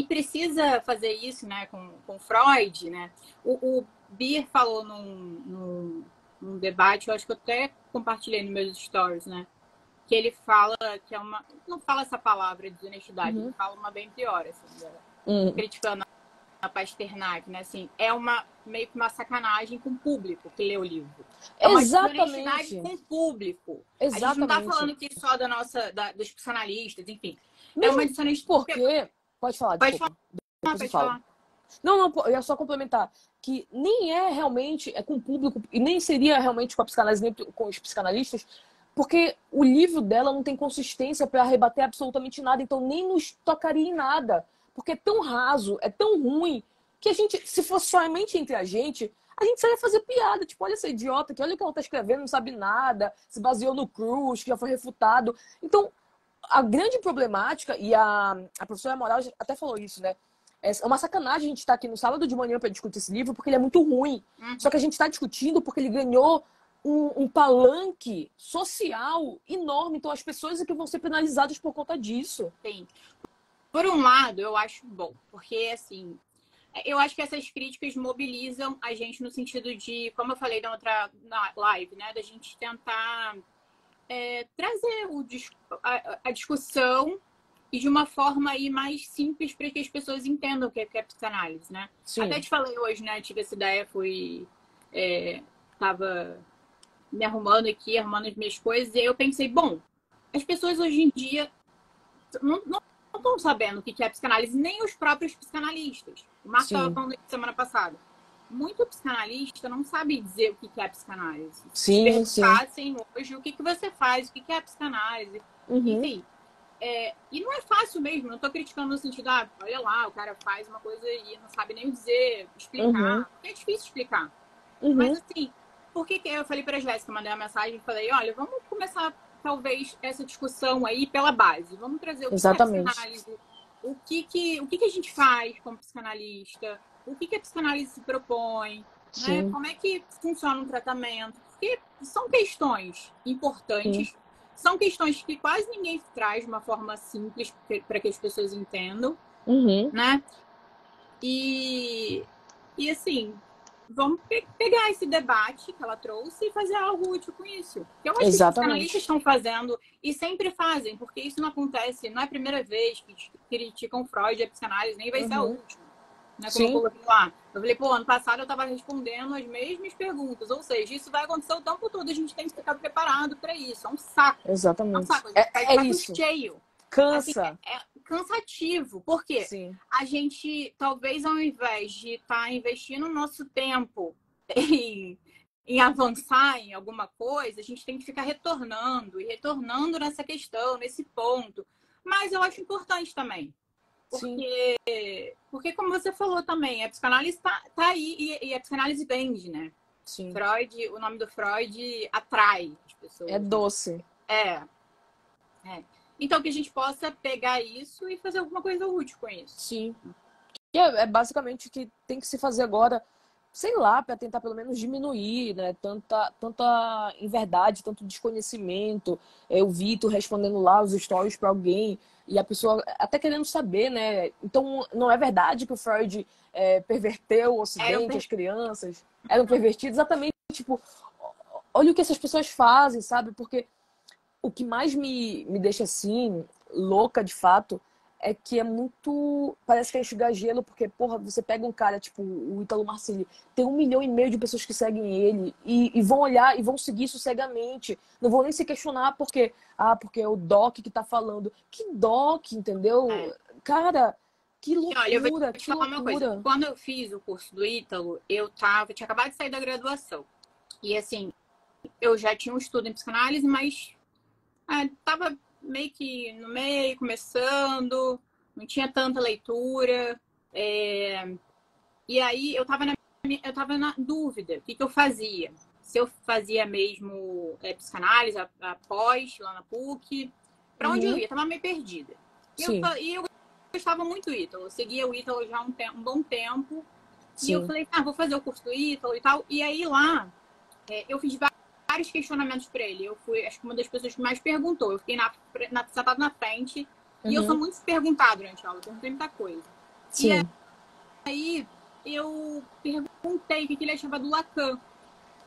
precisa fazer isso, né, com Freud, né? O Beer falou num debate, eu acho que eu até compartilhei nos meus stories, né? Que ele fala que não fala essa palavra de desonestidade, ele fala uma bem pior, assim, criticando a Pasternak, né? Assim, meio que uma sacanagem com o público que lê o livro. É uma desonestidade com o público. Exatamente. A gente não tá falando aqui só dos psicanalistas, enfim. Mesmo uma desonestidade. Porque... Pode falar, desculpa. Pode falar. Não, eu ia só complementar. Que nem é realmente com o público, e nem seria realmente com a psicanálise, nem com os psicanalistas, porque o livro dela não tem consistência para rebater absolutamente nada, então nem nos tocaria em nada. Porque é tão raso, é tão ruim, que a gente, se fosse somente entre a gente só ia fazer piada. Tipo, olha essa idiota aqui, olha o que ela tá escrevendo, não sabe nada, se baseou no Cruz, que já foi refutado. Então, a grande problemática, e a professora Moral até falou isso, né? É uma sacanagem a gente estar aqui no sábado de manhã para discutir esse livro, porque ele é muito ruim. Só que a gente está discutindo porque ele ganhou um palanque social enorme. Então, as pessoas é que vão ser penalizadas por conta disso. Sim. Por um lado, eu acho bom, porque, assim, eu acho que essas críticas mobilizam a gente no sentido de, como eu falei na live, né, da gente tentar trazer a discussão e de uma forma aí mais simples para que as pessoas entendam o que é psicanálise, né? Sim. Até te falei hoje, né, tive essa ideia, tava me arrumando aqui, arrumando as minhas coisas, e aí eu pensei, bom, as pessoas hoje em dia não estão sabendo o que é psicanálise, nem os próprios psicanalistas. O Marco estava falando isso semana passada. Muito psicanalista não sabe dizer o que é psicanálise. Sim, Se perguntassem hoje o que você faz, o que é psicanálise. Enfim, e não é fácil mesmo, não estou criticando no sentido, olha lá, o cara faz uma coisa e não sabe nem dizer, explicar. Porque é difícil explicar. Mas assim, por que eu falei para a Jéssica, mandei uma mensagem e falei, olha, vamos começar talvez essa discussão aí pela base. Vamos trazer o que é psicanálise, o que a gente faz como psicanalista, o que a psicanálise se propõe, né? Como é que funciona um tratamento. Porque são questões importantes, são questões que quase ninguém traz de uma forma simples para que as pessoas entendam, né? E assim, vamos pegar esse debate que ela trouxe e fazer algo útil com isso. Eu acho que os psicanalistas estão fazendo e sempre fazem, porque isso não acontece, não é a primeira vez que criticam Freud e a psicanálise, nem vai ser a última. Né? Como eu coloquei lá. Eu falei, ano passado eu estava respondendo as mesmas perguntas, ou seja, isso vai acontecer o tempo todo, a gente tem que ficar preparado para isso. É um saco. Exatamente. É um saco. A gente tá cheio. Cansa. Assim, é cansativo. Por quê? A gente, talvez, ao invés de estar investindo nosso tempo em avançar em alguma coisa, a gente tem que ficar retornando nessa questão, nesse ponto. Mas eu acho importante também. Porque como você falou também, a psicanálise tá aí e a psicanálise vende, né? Sim. Freud, o nome do Freud atrai as pessoas. É doce. Então, que a gente possa pegar isso e fazer alguma coisa útil com isso. Sim. É basicamente o que tem que se fazer agora. sei lá, para tentar pelo menos diminuir, né, tanta inverdade, tanto desconhecimento. Eu vi tu respondendo lá os stories para alguém e a pessoa até querendo saber, né? Então, não é verdade que o Freud perverteu o Ocidente, as crianças eram pervertidas? Exatamente, tipo, olha o que essas pessoas fazem, sabe? Porque o que mais me deixa assim, louca de fato, é que é muito. Parece que é enxugar gelo, porque, porra, você pega um cara, tipo, o Ítalo Marcilli, tem 1,5 milhão de pessoas que seguem ele e vão olhar e vão seguir isso cegamente. Não vão nem se questionar porque é o Doc que tá falando. Que Doc, entendeu? É. Cara, que Olha, eu vou loucura, te que falar uma coisa. loucura. Quando eu fiz o curso do Ítalo, eu tinha acabado de sair da graduação. E assim, eu já tinha um estudo em psicanálise, mas tava meio que no meio, começando, não tinha tanta leitura. E aí eu tava na dúvida, o que eu fazia? Se eu fazia mesmo psicanálise após, lá na PUC, para onde eu ia? Tava meio perdida. E eu gostava muito do Ítalo, eu seguia o Ítalo já há um bom tempo. Sim. E eu falei, vou fazer o curso do Ítalo e tal. E aí lá, eu fiz vários questionamentos para ele. Eu fui, acho que uma das pessoas que mais perguntou. Eu fiquei sentada na frente. E eu sou muito perguntada durante a aula. Eu perguntei muita coisa. Sim. E aí, eu perguntei o que ele achava do Lacan.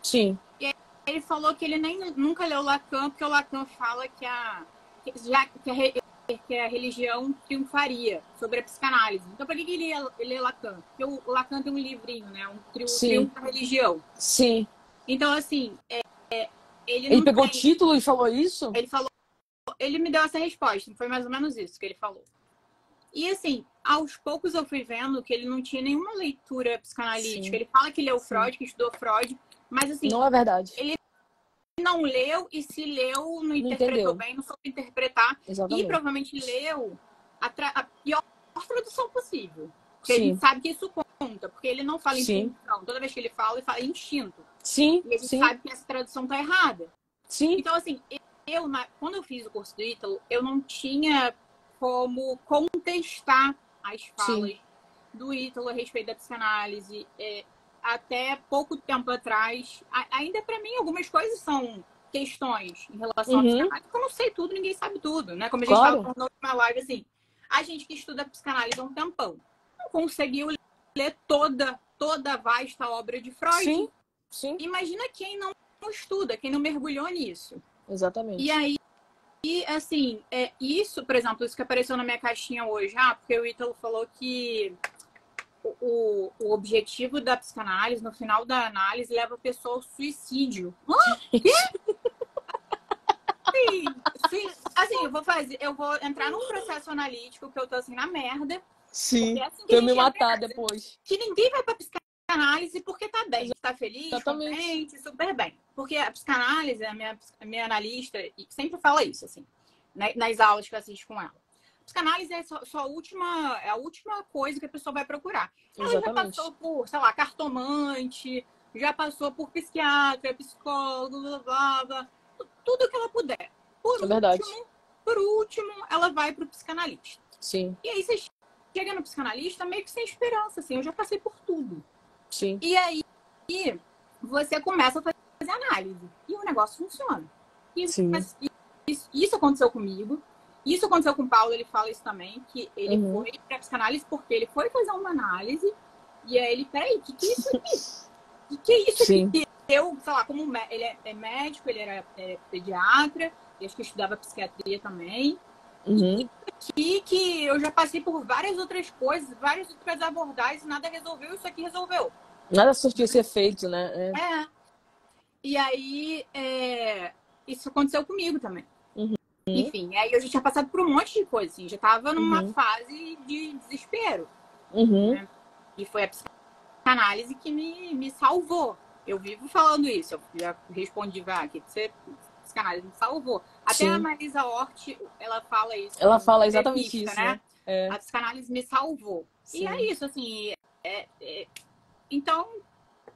Sim. E aí, ele falou que ele nunca leu Lacan, porque o Lacan fala que a religião triunfaria sobre a psicanálise. Então, para que ele lê Lacan? Porque o Lacan tem um livrinho, né? Triunfo da religião. Sim. Então, assim, ele pegou o título e falou isso? Ele me deu essa resposta. Foi mais ou menos isso que ele falou. E, assim, aos poucos eu fui vendo que ele não tinha nenhuma leitura psicanalítica. Sim. Ele fala que leu Freud, que estudou Freud, mas, assim... Não é verdade. Ele não leu, e se leu, não interpretou bem, não soube interpretar. Exatamente. E provavelmente leu a pior tradução possível. Porque a gente sabe que isso conta, porque ele não fala intuição. Toda vez que ele fala instinto. Sim. E a gente sabe que essa tradução tá errada. Sim. Então, assim, quando eu fiz o curso do Ítalo, eu não tinha como contestar as falas do Ítalo a respeito da psicanálise. Até pouco tempo atrás, ainda para mim, algumas coisas são questões em relação à psicanálise, porque eu não sei tudo, ninguém sabe tudo, né? Como a gente estava falando na última live, assim, a gente que estuda psicanálise há um tempão não conseguiu ler toda a vasta obra de Freud. Sim. Imagina quem não estuda, quem não mergulhou nisso. Exatamente. E aí, assim, isso, por exemplo, isso que apareceu na minha caixinha hoje, porque o Ítalo falou que o objetivo da psicanálise, no final da análise, leva a pessoa ao suicídio. Quê? Sim. Assim, eu vou entrar num processo analítico que eu tô assim na merda. Sim. Eu me matar depois. Que ninguém vai pra psicanálise porque tá bem, tá feliz, contente, super bem. Porque a psicanálise, a minha analista, sempre fala isso, assim, nas aulas que eu assisto com ela. Psicanálise é a última coisa que a pessoa vai procurar. Ela já passou por, sei lá, cartomante, já passou por psiquiatra, psicólogo, blá, blá, tudo que ela puder. Por último, ela vai pro psicanalista. Sim. E aí você chega no psicanalista meio que sem esperança, assim, eu já passei por tudo. Sim. E aí você começa a fazer análise. E o negócio funciona. Isso aconteceu comigo. Isso aconteceu com o Paulo, ele fala isso também, que ele foi pra psicanálise porque ele foi fazer uma análise e aí ele, peraí, o que é isso aqui? O que é isso aqui? Eu, sei lá, como ele é médico, ele era pediatra, e acho que estudava psiquiatria também. E aqui que eu já passei por várias outras coisas, várias outras abordagens, nada resolveu, isso aqui resolveu. Nada surtiu esse efeito, né? E aí, isso aconteceu comigo também. Enfim, aí eu já tinha passado por um monte de coisa, assim, já tava numa fase de desespero. Né? E foi a psicanálise que me salvou. Eu vivo falando isso, eu já respondi aqui, psicanálise me salvou. Até a Marisa Hort, ela fala isso. Ela fala exatamente isso, né? A psicanálise me salvou. Sim. E é isso, assim. Então,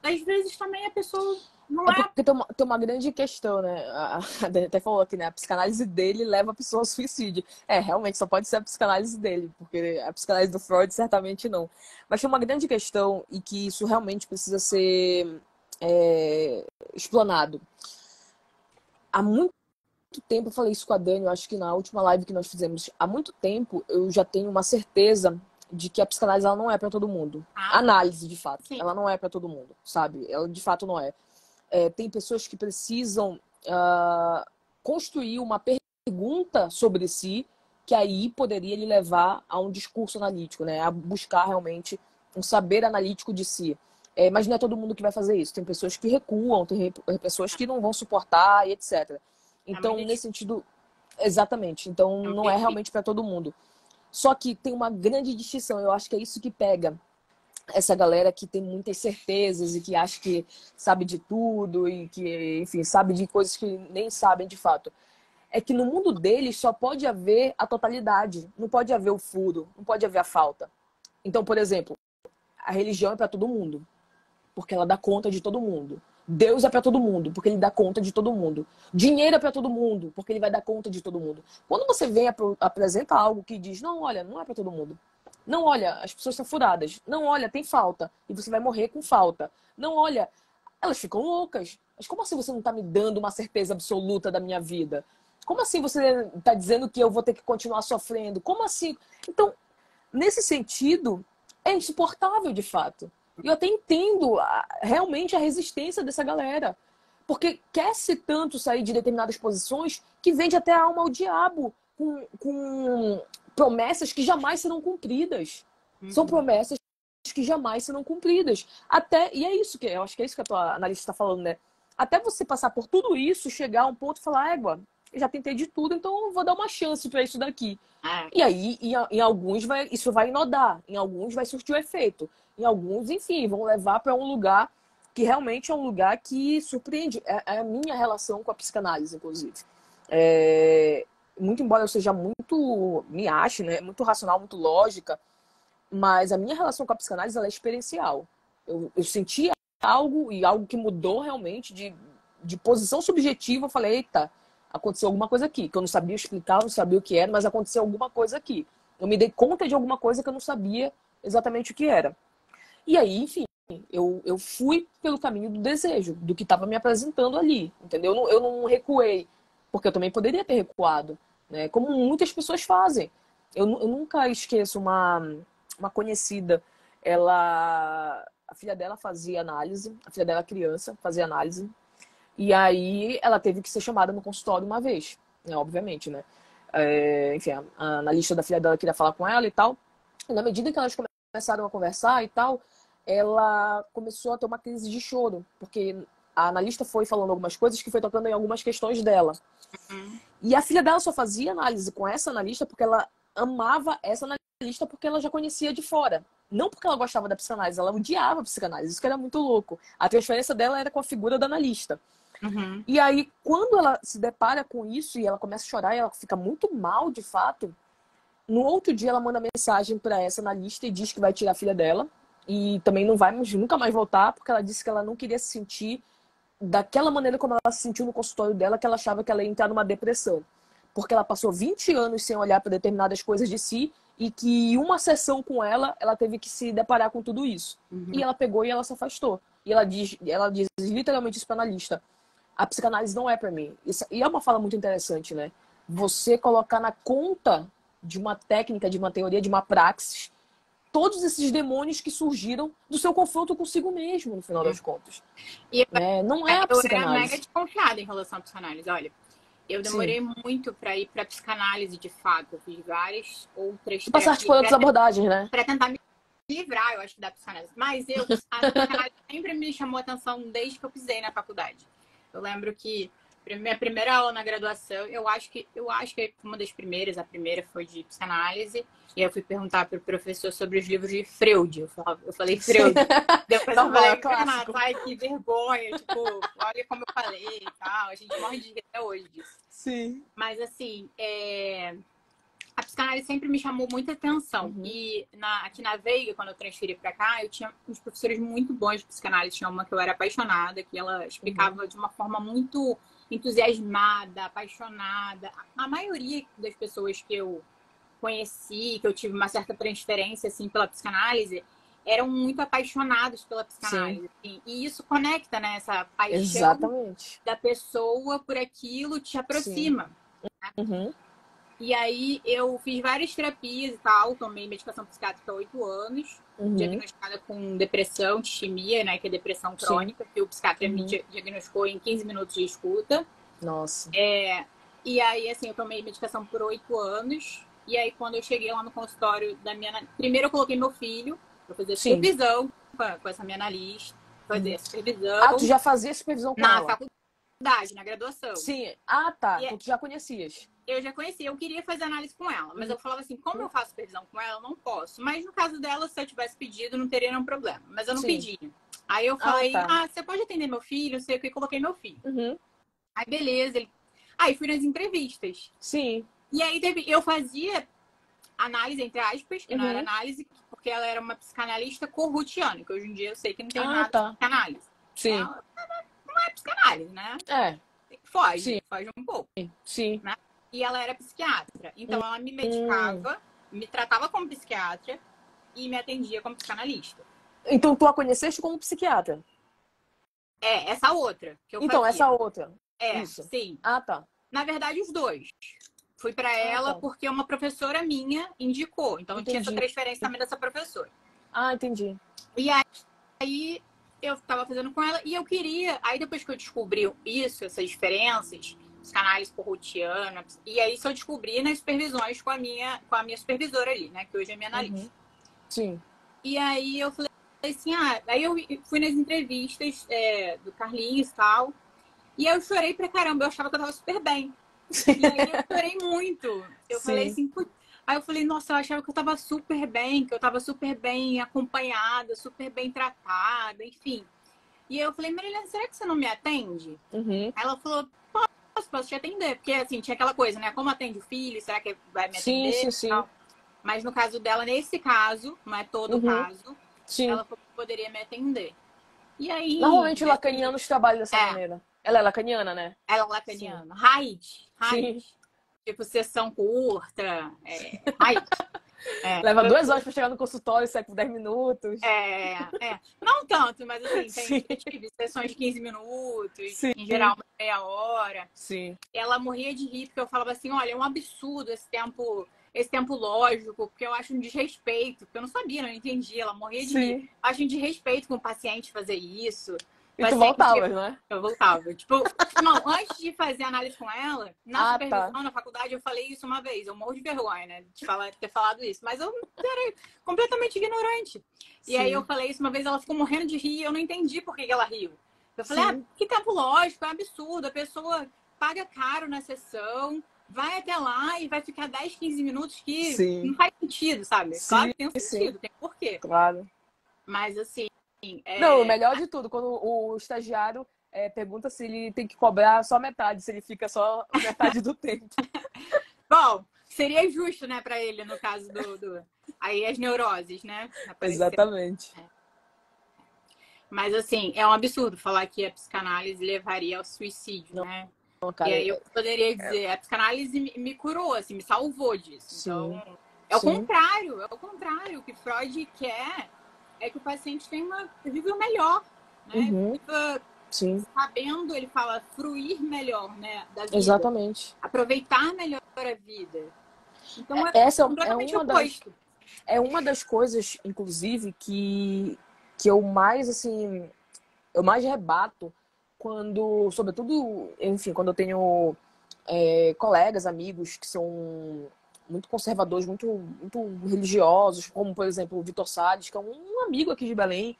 às vezes também a pessoa Não É é? porque tem uma grande questão, né? A Dani até falou aqui, né? A psicanálise dele leva a pessoa ao suicídio. É, realmente, só pode ser a psicanálise dele, porque a psicanálise do Freud certamente não. Mas tem uma grande questão e que isso realmente precisa ser explanado. Há muito tempo, eu falei isso com a Dani, eu acho que na última live que nós fizemos, há muito tempo eu já tenho uma certeza de que a psicanálise ela não é para todo mundo. Ah, Análise, de fato, sim. ela não é para todo mundo, sabe? Ela de fato não é. Tem pessoas que precisam construir uma pergunta sobre si, que aí poderia lhe levar a um discurso analítico, né? A buscar realmente um saber analítico de si. Mas não é todo mundo que vai fazer isso. Tem pessoas que recuam, tem pessoas que não vão suportar e etc. É Então, muito nesse sentido, exatamente. Então, não é perfeito. realmente para todo mundo. Só que tem uma grande distinção. Eu acho que é isso que pega essa galera que tem muitas certezas e que acha que sabe de tudo e que, enfim, sabe de coisas que nem sabem de fato. É que no mundo deles só pode haver a totalidade, não pode haver o furo, não pode haver a falta. Então, por exemplo, a religião é para todo mundo, porque ela dá conta de todo mundo. Deus é para todo mundo, porque ele dá conta de todo mundo. Dinheiro é para todo mundo, porque ele vai dar conta de todo mundo. Quando você vem apresenta algo que diz, não, olha, não é para todo mundo. Não, olha, as pessoas estão furadas. Não, olha, tem falta. E você vai morrer com falta. Não, olha, elas ficam loucas. Mas como assim você não está me dando uma certeza absoluta da minha vida? Como assim você está dizendo que eu vou ter que continuar sofrendo? Como assim? Então, nesse sentido, é insuportável de fato. E eu até entendo realmente a resistência dessa galera. Porque quer-se tanto sair de determinadas posições que vende até a alma ao diabo com promessas que jamais serão cumpridas. São Uhum. promessas que jamais serão cumpridas. Até, e é isso que eu acho que é isso que a tua analista está falando, né? Até você passar por tudo isso, chegar a um ponto e falar, égua, eu já tentei de tudo, então eu vou dar uma chance para isso daqui. É. E aí, em alguns, isso vai inodar, em alguns vai surtir o efeito, em alguns, enfim, vão levar para um lugar que realmente é um lugar que surpreende. É a minha relação com a psicanálise, inclusive. Muito embora eu seja muito, me ache, né, muito racional, muito lógica, mas a minha relação com a psicanálise ela é experiencial. Eu senti algo, e algo que mudou realmente de posição subjetiva. Eu falei, eita, aconteceu alguma coisa aqui, que eu não sabia explicar, eu não sabia o que era, mas aconteceu alguma coisa aqui. Eu me dei conta de alguma coisa que eu não sabia exatamente o que era. E aí, enfim, eu fui pelo caminho do desejo, do que estava me apresentando ali, entendeu? Eu não recuei, porque eu também poderia ter recuado, né? Como muitas pessoas fazem. Eu nunca esqueço uma conhecida, a filha dela fazia análise, a filha dela criança fazia análise, e aí ela teve que ser chamada no consultório uma vez, né, obviamente, né? Enfim, a analista da filha dela queria falar com ela e tal. E na medida que elas começaram a conversar e tal, ela começou a ter uma crise de choro, porque a analista foi falando algumas coisas que foi tocando em algumas questões dela. Uhum. E a filha dela só fazia análise com essa analista porque ela amava essa analista, porque ela já conhecia de fora. Não porque ela gostava da psicanálise, ela odiava a psicanálise. Isso que era muito louco. A transferência dela era com a figura da analista. Uhum. E aí, quando ela se depara com isso e ela começa a chorar e ela fica muito mal, de fato, no outro dia ela manda mensagem para essa analista e diz que vai tirar a filha dela. E também não vai nunca mais voltar, porque ela disse que ela não queria se sentir daquela maneira como ela se sentiu no consultório dela, que ela achava que ela ia entrar numa depressão. Porque ela passou 20 anos sem olhar para determinadas coisas de si e que uma sessão com ela teve que se deparar com tudo isso. Uhum. E ela pegou e ela se afastou. E ela diz literalmente isso para a analista. A psicanálise não é para mim. E é uma fala muito interessante, né? Você colocar na conta de uma técnica, de uma teoria, de uma praxis, todos esses demônios que surgiram do seu confronto consigo mesmo, no final das contas. E Não é a eu era mega psicanálise. desconfiada em relação à psicanálise. Olha, eu Sim. demorei muito para ir para psicanálise de fato. Eu fiz várias outras E passaste por outras abordagens, né? para tentar me livrar, eu acho, da psicanálise. Mas a psicanálise sempre me chamou atenção desde que eu pisei na faculdade. Eu lembro que minha primeira aula na graduação, eu acho que uma das primeiras, a primeira foi de psicanálise. E aí eu fui perguntar para o professor sobre os livros de Freud. Eu falei Freud. Depois eu falei, Renata, ai, que vergonha. Tipo, olha como eu falei e tal. A gente morre de rir até hoje disso. Sim. Mas assim, A psicanálise sempre me chamou muita atenção. Uhum. E aqui na Veiga, quando eu transferi para cá, eu tinha uns professores muito bons de psicanálise. Tinha uma que eu era apaixonada, que ela explicava de uma forma muito entusiasmada, apaixonada. A maioria das pessoas que eu conheci, que eu tive uma certa transferência assim, pela psicanálise, eram muito apaixonados pela psicanálise. Assim. E isso conecta, né? Essa paixão Exatamente. da pessoa por aquilo te aproxima. Né? Uhum. E aí eu fiz várias terapias e tal, tomei medicação psiquiátrica há 8 anos, diagnosticada com depressão, distimia, né? Que é depressão crônica, que o psiquiatra me diagnosticou em 15 minutos de escuta. Nossa. E aí, assim, eu tomei medicação por 8 anos. E aí, quando eu cheguei lá no consultório da minha... Primeiro eu coloquei meu filho pra fazer supervisão com essa minha analista, fazer a supervisão. Ah, tu já fazia supervisão com ela? Na faculdade, na graduação. Sim. Ah, tá. Então tu já conhecias. Eu já conhecia, eu queria fazer análise com ela, mas eu falava assim, como eu faço supervisão com ela, eu não posso. Mas no caso dela, se eu tivesse pedido, não teria nenhum problema. Mas eu não pedi. Aí eu falei, você pode atender meu filho? Eu sei o que, coloquei meu filho. Aí beleza. Aí fui nas entrevistas. Sim. E aí eu fazia análise, entre aspas, que não era análise, porque ela era uma psicanalista corrutiana, que hoje em dia eu sei que não tem nada de psicanálise. Sim. Ela não é psicanálise, né? Foge um pouco. Sim. Né? E ela era psiquiatra. Então, ela me medicava, me tratava como psiquiatra e me atendia como psicanalista. Então, tu a conheceste como psiquiatra? Essa outra que eu então, fazia. Essa outra. Isso. Sim. Ah, tá. Na verdade, os dois. Fui para ela porque uma professora minha indicou. Então, tinha essa transferência também dessa professora. Ah, entendi. E aí, eu estava fazendo com ela e eu queria... Aí, depois que eu descobri isso, essas diferenças... psicanálise corrutiana. E aí, isso eu descobri nas supervisões com a minha supervisora ali, né? Que hoje é minha analista. Sim. E aí, eu falei assim, aí eu fui nas entrevistas do Carlinhos e tal. E aí, eu chorei pra caramba. Eu achava que eu tava super bem. E aí, eu chorei muito. Eu falei assim... Aí eu falei, nossa, eu achava que eu tava super bem. Que eu tava super bem acompanhada, super bem tratada, enfim. E aí, eu falei, Marilena, será que você não me atende? Ela falou... Posso te atender, porque assim, tinha aquela coisa, né? Como atende o filho, será que vai me atender? Sim. Mas no caso dela, nesse caso, não é todo o caso, ela poderia me atender. E aí... Normalmente lacanianos trabalham dessa maneira. Ela é lacaniana, né? Ela é lacaniana. Raiz. Tipo, sessão curta. Raiz. Leva 2 horas pra chegar no consultório e sai por 10 minutos. Não tanto, mas assim, eu tive sessões de 15 minutos, em geral, uma meia hora. Ela morria de rir, porque eu falava assim, olha, é um absurdo esse tempo lógico, porque eu acho um desrespeito, porque eu não sabia, não entendia. Ela morria de rir. Eu acho um desrespeito com o paciente fazer isso. E tu voltava, não é? Eu voltava. Tipo, não, antes de fazer análise com ela, na supervisão, na faculdade, eu falei isso uma vez. Eu morro de vergonha, né? De ter falado isso. Mas eu era completamente ignorante. E aí eu falei isso uma vez, ela ficou morrendo de rir e eu não entendi por que ela riu. Eu falei, que tempo lógico, é um absurdo. A pessoa paga caro na sessão, vai até lá e vai ficar 10, 15 minutos que não faz sentido, sabe? Claro que tem um sentido, tem porquê. Claro. Mas assim... Não, o melhor de tudo, quando o estagiário pergunta se ele tem que cobrar só metade, se ele fica só metade do tempo. Bom, seria justo, né, pra ele, no caso aí as neuroses, né? Exatamente. Mas, assim, é um absurdo falar que a psicanálise levaria ao suicídio, né? Não, cara, e aí eu poderia dizer, a psicanálise me curou, assim, me salvou disso. Então, o contrário, o que Freud quer é que o paciente viva melhor, né? Viva sabendo, ele fala, fruir melhor, né, da vida. Exatamente. Aproveitar melhor a vida. Então, essa completamente oposto. É uma das coisas, inclusive, que eu mais, assim, eu mais rebato quando, sobretudo, enfim, quando eu tenho colegas, amigos que são muito conservadores, muito religiosos, como, por exemplo, o Vitor Salles, que é um amigo aqui de Belém.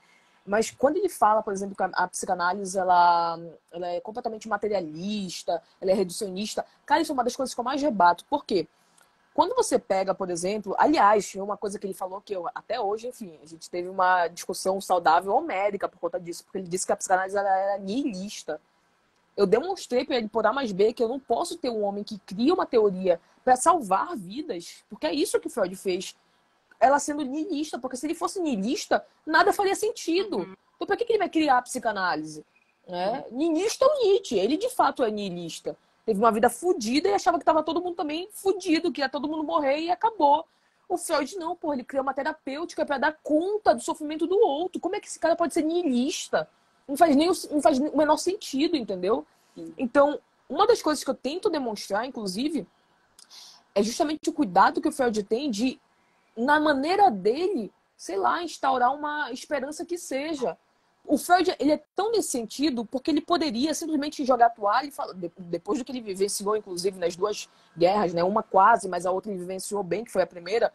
Mas quando ele fala, por exemplo, que a psicanálise ela é completamente materialista, ela é reducionista, cara, isso é uma das coisas que eu mais rebato. Por quê? Quando você pega, por exemplo... Aliás, uma coisa que ele falou que eu, até hoje, enfim, a gente teve uma discussão saudável homérica por conta disso, porque ele disse que a psicanálise ela era nihilista. Eu demonstrei para ele por A mais B que eu não posso ter um homem que cria uma teoria para salvar vidas, porque é isso que o Freud fez. Ela sendo niilista, porque se ele fosse niilista, nada faria sentido. Então, para que ele vai criar a psicanálise? Né? Niilista é o Nietzsche, ele de fato é niilista. Teve uma vida fodida e achava que estava todo mundo também fudido, que ia todo mundo morrer e acabou. O Freud não, pô, ele criou uma terapêutica para dar conta do sofrimento do outro. Como é que esse cara pode ser niilista? Não faz o menor sentido, entendeu? Então, uma das coisas que eu tento demonstrar, inclusive, é justamente o cuidado que o Freud tem de, na maneira dele, sei lá, instaurar uma esperança que seja. O Freud, ele é tão nesse sentido porque ele poderia simplesmente jogar a toalha e falar, depois do que ele vivenciou, inclusive, nas duas guerras, né? Uma quase, mas a outra ele vivenciou bem, que foi a primeira.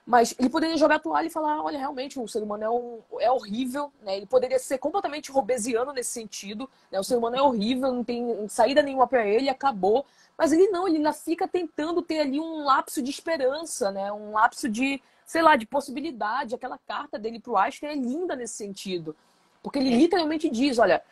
Mas ele poderia jogar a toalha e falar, olha, realmente, o ser humano é horrível, né? Ele poderia ser completamente robesiano nesse sentido, né? O ser humano é horrível, não tem saída nenhuma para ele, acabou. Mas ele não, ele ainda fica tentando ter ali um lapso de esperança, né? Um lapso de, sei lá, de possibilidade. Aquela carta dele pro Einstein é linda nesse sentido. Porque ele literalmente diz, olha,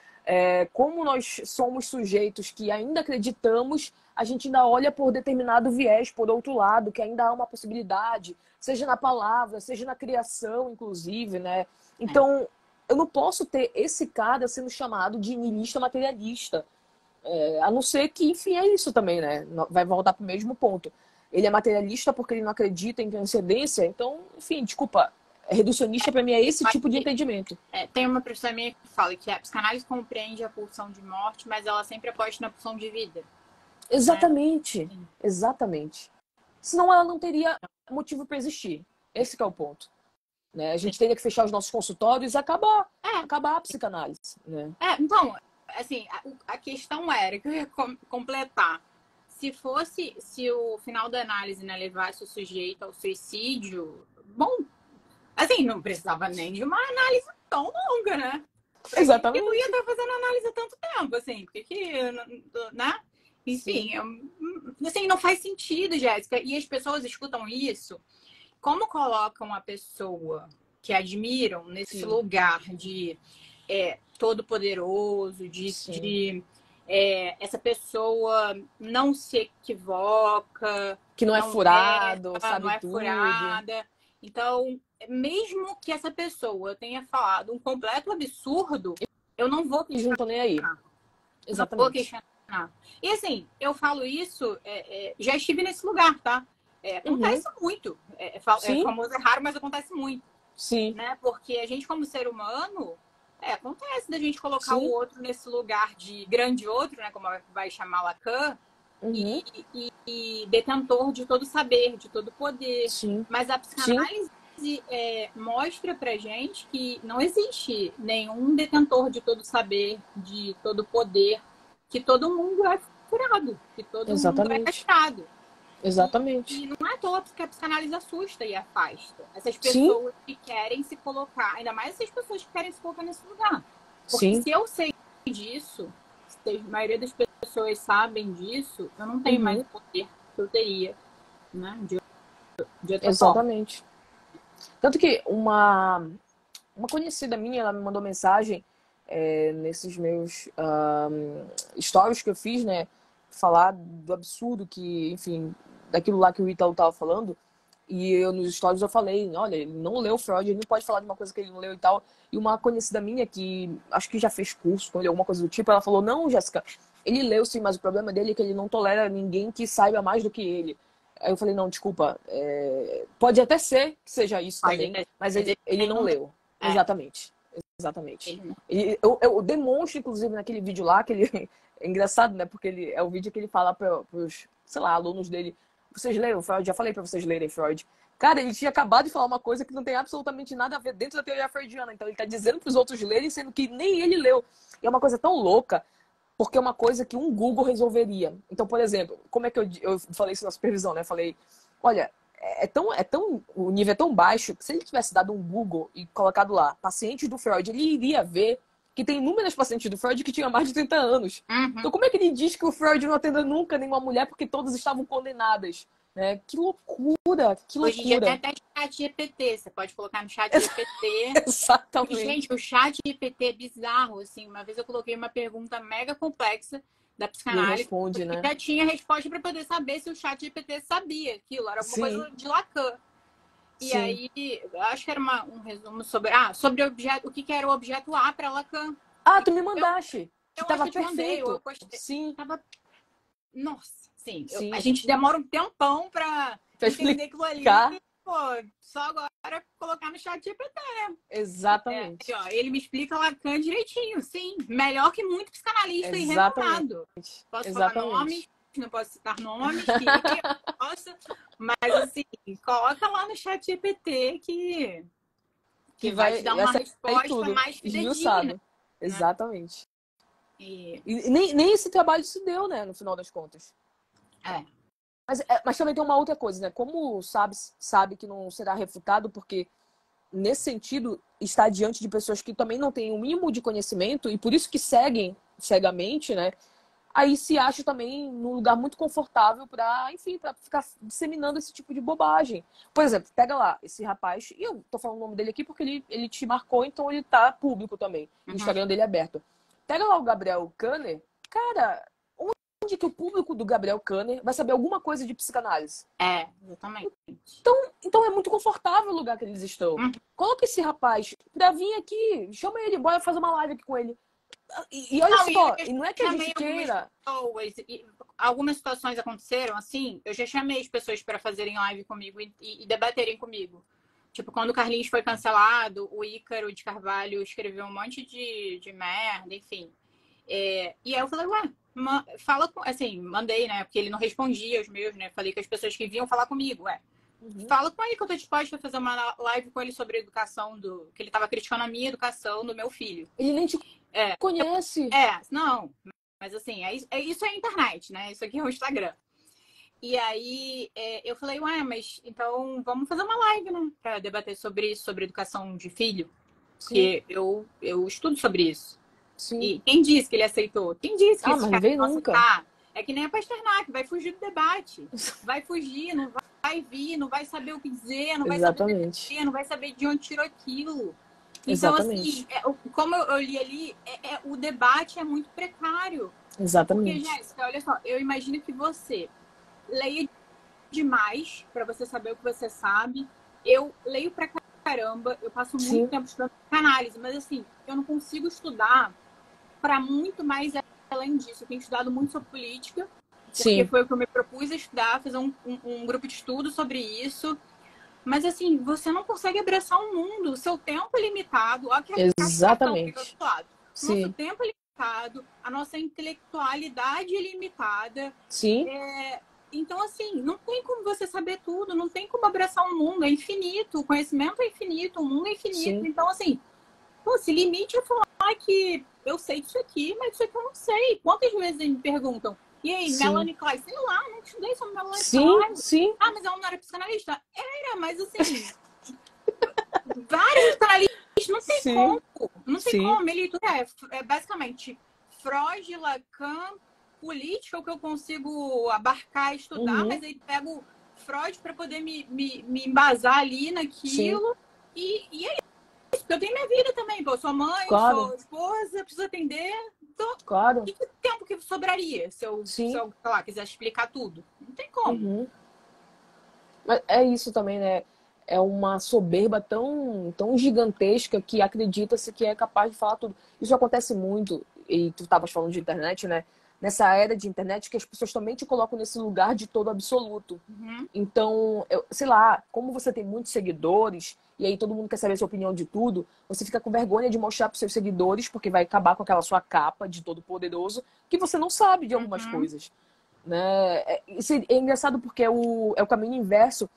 como nós somos sujeitos que ainda acreditamos, a gente ainda olha por determinado viés, por outro lado, que ainda há uma possibilidade, seja na palavra, seja na criação, inclusive, né? Então, eu não posso ter esse cara sendo chamado de niilista materialista. A não ser que, enfim, é isso também, né? Vai voltar para o mesmo ponto. Ele é materialista porque ele não acredita em transcendência, então, enfim, desculpa. Reducionista, para mim, é esse tipo de entendimento. Tem uma professora minha que fala que a psicanálise compreende a pulsão de morte, mas ela sempre aposta na pulsão de vida. Exatamente. Né? Exatamente. Senão ela não teria motivo para existir. Esse que é o ponto. Né? A gente teria que fechar os nossos consultórios e acabar a psicanálise. Né? Então, assim, a questão era que eu ia completar. Se o final da análise, né, levasse o sujeito ao suicídio, bom, assim, não precisava nem de uma análise tão longa, né? Exatamente. Eu não ia estar fazendo análise há tanto tempo, assim, porque, né? Enfim, assim, não faz sentido, Jéssica. E as pessoas escutam isso, como colocam a pessoa que admiram nesse lugar de todo-poderoso, de essa pessoa não se equivoca, que não é furado, sabe não é tudo. Furada. Então, mesmo que essa pessoa tenha falado um completo absurdo, eu não vou questionar. E não tô nem aí. Exatamente. Não vou questionar. E assim, eu falo isso, já estive nesse lugar, tá? Acontece muito. É famoso, é raro, mas acontece muito. Sim. Né? Porque a gente, como ser humano, acontece da gente colocar o outro nesse lugar de grande outro, né? Como vai chamar Lacan, e detentor de todo saber, de todo poder. Sim. Mas a psicanálise mostra pra gente que não existe nenhum detentor de todo saber, de todo poder, que todo mundo é furado, que todo mundo é achado. Exatamente. E não é à toa que a psicanálise assusta e afasta essas pessoas que querem se colocar, ainda mais essas pessoas que querem se colocar nesse lugar. Porque se eu sei disso, se a maioria das pessoas sabem disso, eu não tenho mais o poder que eu teria, né? De outra Exatamente. Forma. Tanto que uma conhecida minha, ela me mandou mensagem nesses meus stories que eu fiz, né? Falar do absurdo que, enfim, daquilo lá que o Ítalo estava falando. E eu nos stories eu falei, olha, ele não leu Freud, ele não pode falar de uma coisa que ele não leu e tal. E uma conhecida minha que acho que já fez curso com ele, alguma coisa do tipo, ela falou, não, Jéssica, ele leu sim, mas o problema dele é que ele não tolera ninguém que saiba mais do que ele. Aí eu falei, não, desculpa, pode até ser que seja isso também, mas ele não leu. Exatamente. Eu demonstro, inclusive, naquele vídeo lá, que ele... É engraçado, né? Porque é o vídeo que ele fala para os, sei lá, alunos dele, vocês leram Freud? Já falei para vocês lerem Freud. Cara, ele tinha acabado de falar uma coisa que não tem absolutamente nada a ver dentro da teoria freudiana. Então ele tá dizendo para os outros lerem, sendo que nem ele leu. E é uma coisa tão louca, porque é uma coisa que um Google resolveria. Então, por exemplo, como é que eu falei isso na supervisão, né? Eu falei, olha, o nível é tão baixo que se ele tivesse dado um Google e colocado lá, pacientes do Freud, ele iria ver que tem inúmeras pacientes do Freud que tinham mais de 30 anos. Então, como é que ele diz que o Freud não atendeu nunca nenhuma mulher porque todas estavam condenadas? né? Que loucura, que Hoje em dia tem loucura. até chat GPT, você pode colocar no chat GPT. Exatamente. Gente, o chat GPT é bizarro, assim. Uma vez eu coloquei uma pergunta mega complexa da E ele psicanálise, responde, porque né? já tinha resposta para poder saber se o chat GPT sabia aquilo, era alguma Sim, coisa de Lacan. E sim. aí, eu acho que era um resumo sobre, sobre objeto, o que era o objeto A para Lacan. Ah, E tu me eu, mandaste, que eu acho tava que eu te mandei, ou eu perfeito. postei. Sim, Tava, nossa, sim, a sim. gente demora um tempão para Pra entender aquilo ali. explicar. Pô, só agora colocar no chat GPT. Exatamente. Ó, ele me explica Lacan direitinho, sim. Melhor que muito psicanalista e Exatamente. renomado. Posso falar Exatamente. nomes, não posso citar nomes, que eu possa, mas assim, coloca lá no chat GPT Que que vai te vai dar uma sair resposta tudo. mais fidedigna, Esmiuçado. né? Exatamente. E, E nem esse trabalho se deu, né, no final das contas. é, Mas também tem uma outra coisa, né? Como sabe que não será refutado, porque nesse sentido está diante de pessoas que também não têm o mínimo de conhecimento e por isso que seguem cegamente, né? Aí se acha também num lugar muito confortável para, enfim, para ficar disseminando esse tipo de bobagem. Por exemplo, pega lá esse rapaz, e eu tô falando o nome dele aqui porque ele te marcou, então ele tá público também. O uhum, Instagram dele é aberto. Pega lá o Gabriel Kanner, cara, onde que o público do Gabriel Kanner vai saber alguma coisa de psicanálise? exatamente. Então é muito confortável o lugar que eles estão. Uhum. Coloca esse rapaz pra vir aqui, chama ele, bora fazer uma live aqui com ele. E olha Não, e eu só, já e não é que a chamei gente algumas queira. pessoas, e algumas situações aconteceram assim, eu já chamei as pessoas para fazerem live comigo e debaterem comigo. Tipo, quando o Carlinhos foi cancelado, o Ícaro de Carvalho escreveu um monte de merda, enfim. E aí eu falei, ué, fala com. Assim, mandei, né? Porque ele não respondia os meus, né? Falei com as pessoas que vinham falar comigo, ué. Uhum. Fala com ele que eu tô disposta a fazer uma live com ele sobre a educação do. Que ele tava criticando a minha educação do meu filho. Ele nem te É, conhece. não. Mas assim, isso é a internet, né? Isso aqui é o Instagram. E aí eu falei, ué, mas então vamos fazer uma live, né? Pra debater sobre isso, sobre educação de filho. Sim, Porque eu estudo sobre isso. sim. E quem disse que ele aceitou? Quem disse que Ah, esses mas não caras veio vão nunca. aceitar? É que nem a Pasternak, vai fugir do debate. Vai fugir, não vai vir, não vai saber o que dizer, não vai saber Exatamente. defender, não vai saber de onde tirou aquilo. Então, assim, Exatamente. como eu li ali, o debate é muito precário. Porque, Exatamente. Jéssica, olha só, eu imagino que você leia demais para você saber o que você sabe. Eu leio pra caramba, eu passo muito Sim, tempo estudando análise, mas assim, eu não consigo estudar para muito mais além disso. Eu tenho estudado muito sobre política, porque sim. foi o que eu me propus a estudar, fazer um grupo de estudo sobre isso. Mas assim, você não consegue abraçar um mundo, o seu tempo é limitado. Olha que a caixa de cartão fica do Exatamente. lado. Nosso Sim, tempo é limitado, a nossa intelectualidade é limitada. sim, Então, assim, não tem como você saber tudo, não tem como abraçar um mundo, é infinito, o conhecimento é infinito, o mundo é infinito. sim, Então, assim, pô, se limite a falar que eu sei disso aqui, mas isso aqui eu não sei. Quantas vezes me perguntam, e aí, sim. Melanie Klein? Sei lá, não estudei sobre Melanie Sim, Klein. sim, Ah, mas ela não era psicanalista? Era, mas assim, vários psicanalistas não tem sim, como. Não tem sim. como. Ele é basicamente Freud, Lacan, política, o que eu consigo abarcar e estudar, Uhum, mas aí pego Freud para poder me embasar ali sim. naquilo. E é isso, porque eu tenho minha vida também. Pô, eu sou mãe, Claro, sou esposa, preciso atender. Então, claro. que tempo que sobraria se Sim. eu, sei lá, quiser explicar tudo? Não tem como. Uhum. Mas é isso também, né? É uma soberba tão gigantesca que acredita-se que é capaz de falar tudo. Isso acontece muito, e tu estavas falando de internet, né? Nessa era de internet que as pessoas também te colocam nesse lugar de todo absoluto. Uhum, Então, sei lá, como você tem muitos seguidores, e aí todo mundo quer saber a sua opinião de tudo, você fica com vergonha de mostrar para os seus seguidores, porque vai acabar com aquela sua capa de todo poderoso, que você não sabe de algumas uhum. coisas, né? Isso é engraçado porque é o caminho inverso.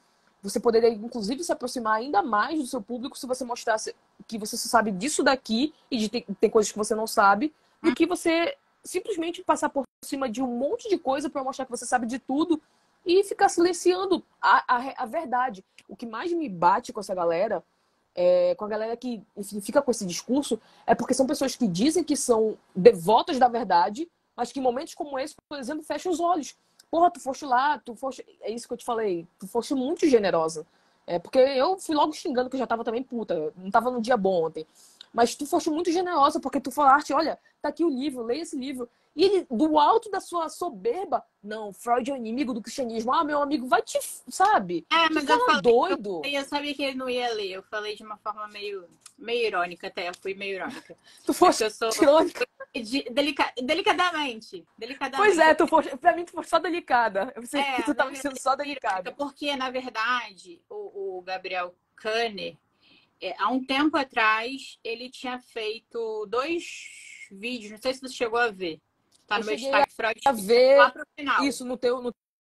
Você poderia, inclusive, se aproximar ainda mais do seu público se você mostrasse que você só sabe disso daqui e de tem coisas que você não sabe, do que você simplesmente passar por cima de um monte de coisa para mostrar que você sabe de tudo e ficar silenciando a verdade. O que mais me bate com essa galera, com a galera que, enfim, fica com esse discurso, é porque são pessoas que dizem que são devotas da verdade, mas que em momentos como esse, por exemplo, fecham os olhos. porra, tu foste lá, é isso que eu te falei, tu foste muito generosa. Porque eu fui logo xingando que eu já tava também puta, não tava no dia bom ontem. Mas tu foste muito generosa, porque tu falaste, olha, tá aqui o livro, leia esse livro. E ele, do alto da sua soberba, não, Freud é o inimigo do cristianismo. Ah, meu amigo, vai te, sabe? Que Mas eu cara falei, doido. eu sabia que ele não ia ler. Eu falei de uma forma meio irônica até, eu fui meio irônica. Tu É foste porque eu sou irônica. delicadamente. Pois é, pra mim tu foste só delicada. Eu pensei que tu tava sendo só Irônica, delicada. porque, na verdade, o Gabriel Kanner, há um tempo atrás, ele tinha feito 2 vídeos, não sei se você chegou a ver. Tá Eu no meu cheguei destaque, Freud, a lá ver pro final. isso no teu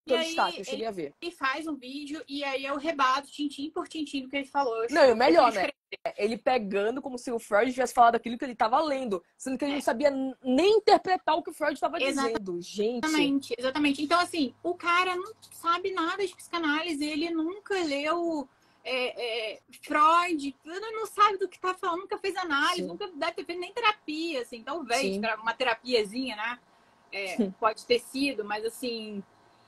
E destaque, aí eu cheguei a ver. ele faz um vídeo e aí eu rebato tintim por tintim do que ele falou. Não, e o Eu prefiro melhor, né? escrever. Ele pegando como se o Freud tivesse falado aquilo que ele estava lendo, sendo que ele não sabia nem interpretar o que o Freud estava dizendo. Gente. Exatamente. Então, assim, o cara não sabe nada de psicanálise, ele nunca leu Freud, não sabe do que tá falando, nunca fez análise, Sim. nunca deve ter feito nem terapia, assim, talvez, Sim. uma terapiazinha, né? Pode ter sido, mas assim.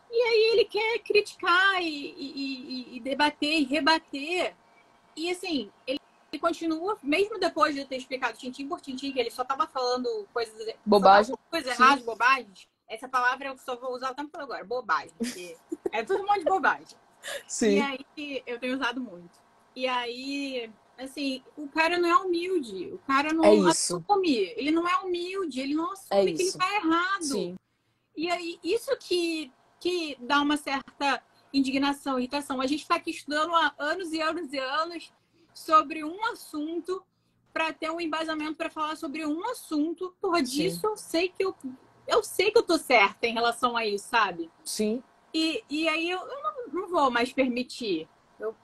E aí ele quer criticar e debater e rebater. E assim, ele continua, mesmo depois de eu ter explicado tintim por tintim, que ele só tava falando Bobagem. Coisas erradas, bobagens. Essa palavra eu só vou usar o tempo todo agora, bobagem. Porque é tudo um monte de bobagem. Sim. E aí eu tenho usado muito. E aí, assim, o cara não é humilde. O cara não assume. Ele não é humilde, ele não assume que ele tá errado. Sim. E aí, isso que dá uma certa indignação, irritação. A gente está aqui estudando há anos e anos e anos sobre um assunto para ter um embasamento para falar sobre um assunto. Por disso, eu sei que eu tô certa em relação a isso, sabe? Sim. E aí eu não vou mais permitir. Eu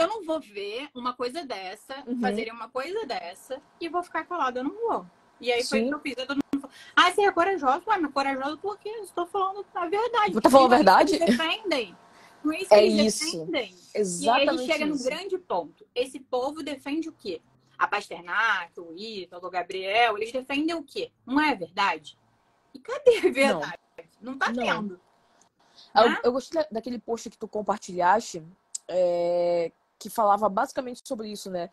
não vou ver uma coisa dessa, fazerem uma coisa dessa e vou ficar calada, eu não vou. E aí foi o que eu fiz. Todo mundo falou, você é corajosa? Ué, mas corajosa porque eu estou falando a verdade. Você tá falando a verdade? Eles defendem. Não é isso que eles defendem. Exatamente. E aí a gente chega no grande ponto. Esse povo defende o quê? A Pasternak, o Ítalo, o Gabriel, eles defendem o quê? Não é verdade? E cadê a verdade? Não tá tendo. Eu gostei daquele post que tu compartilhaste, que falava basicamente sobre isso, né?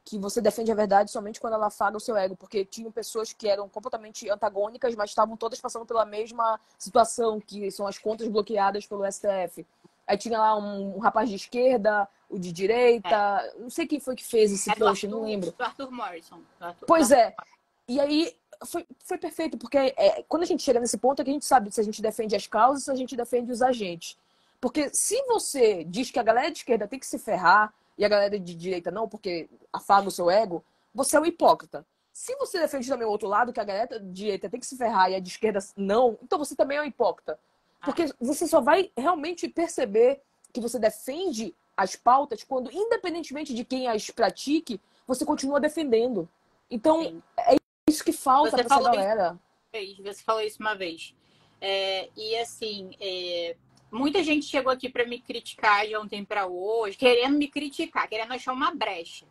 Que você defende a verdade somente quando ela afaga o seu ego, porque tinham pessoas que eram completamente antagônicas, mas estavam todas passando pela mesma situação, que são as contas bloqueadas pelo STF. Aí tinha lá um rapaz de esquerda, o de direita, não sei quem foi que fez esse post, não lembro. Do Arthur Morrison. Pois é. E aí foi perfeito, porque quando a gente chega nesse ponto é que a gente sabe se a gente defende as causas, se a gente defende os agentes. Porque se você diz que a galera de esquerda tem que se ferrar e a galera de direita não, porque afaga o seu ego, você é um hipócrita. Se você defende também o outro lado, que a galera de direita tem que se ferrar e a de esquerda não, então você também é um hipócrita. Porque você só vai realmente perceber que você defende as pautas quando, independentemente de quem as pratique, você continua defendendo. Então, é isso que falta para essa galera. Você falou isso uma vez. E assim, muita gente chegou aqui para me criticar de ontem para hoje, querendo me criticar, querendo achar uma brecha.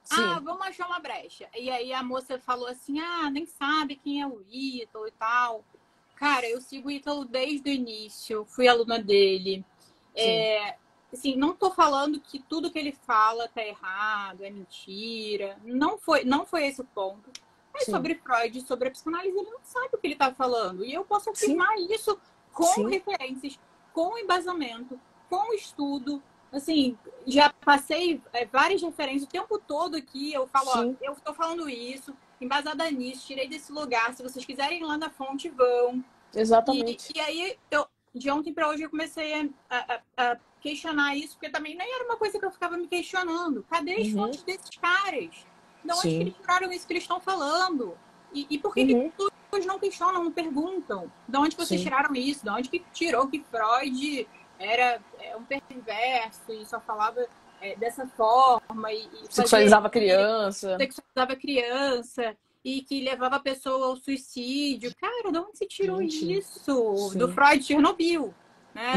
Sim. Vamos achar uma brecha. E aí a moça falou assim, nem sabe quem é o Ítalo e tal. Cara, eu sigo o Ítalo desde o início, fui aluna dele. Assim, não tô falando que tudo que ele fala tá errado, é mentira. Não foi esse o ponto. Mas sobre Freud, sobre a psicanálise, ele não sabe o que ele tá falando. E eu posso afirmar isso com referências, com embasamento, com estudo. Assim, já passei várias referências o tempo todo aqui. Eu falo, eu tô falando isso, embasada nisso, tirei desse lugar. Se vocês quiserem ir lá na fonte, vão. Exatamente. E aí, de ontem para hoje, eu comecei a questionar isso, porque também nem era uma coisa que eu ficava me questionando. Cadê as fontes desses caras? De onde que eles tiraram isso que eles estão falando? E por que todos não questionam, não perguntam? De onde vocês tiraram isso? De onde que tirou que Freud era um perverso e só falava dessa forma? E sexualizava criança. Sexualizava criança. E que levava a pessoa ao suicídio. Cara, de onde se tirou isso? Do Freud Chernobyl. Né?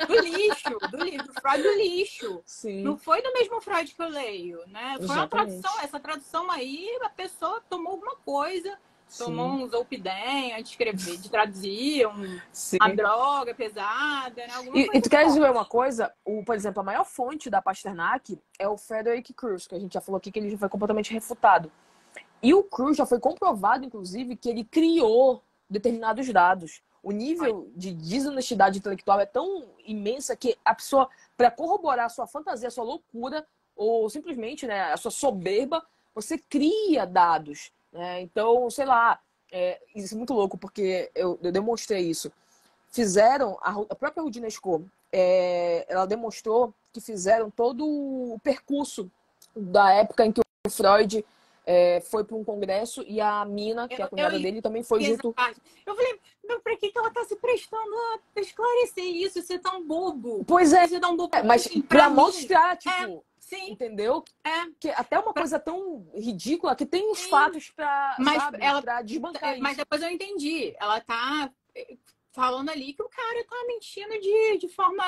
Do lixo, do Freud do lixo. Não foi do mesmo Freud que eu leio, né? Foi uma tradução. Essa tradução aí, a pessoa tomou alguma coisa tomou Sim. um Zolpidem antes de traduzir, Sim. uma droga pesada, né? Alguma E coisa tu queres ver forte. uma coisa? Por exemplo, a maior fonte da Pasternak é o Frederick Cruz, que a gente já falou aqui que ele já foi completamente refutado. E o Cruz já foi comprovado, inclusive, que ele criou determinados dados. O nível de desonestidade intelectual é tão imensa que a pessoa, para corroborar a sua fantasia, a sua loucura, ou simplesmente, né, a sua soberba, você cria dados. Né? Então, sei lá, isso é muito louco, porque eu demonstrei isso. Fizeram, a própria Rudinesco, ela demonstrou que fizeram todo o percurso da época em que o Freud foi para um congresso e a Mina, que é a cunhada dele, também foi junto. Parte. Eu falei, meu, pra que ela tá se prestando a esclarecer isso? Isso é tão bobo. Pois é, Isso é tão bobo. mas Assim, para pra mim, mostrar, tipo, sim, entendeu? Que até uma pra, coisa tão ridícula que tem os sim. fatos para, Mas sabe, para desbancar mas isso. depois eu entendi. Ela tá falando ali que o cara tá mentindo de forma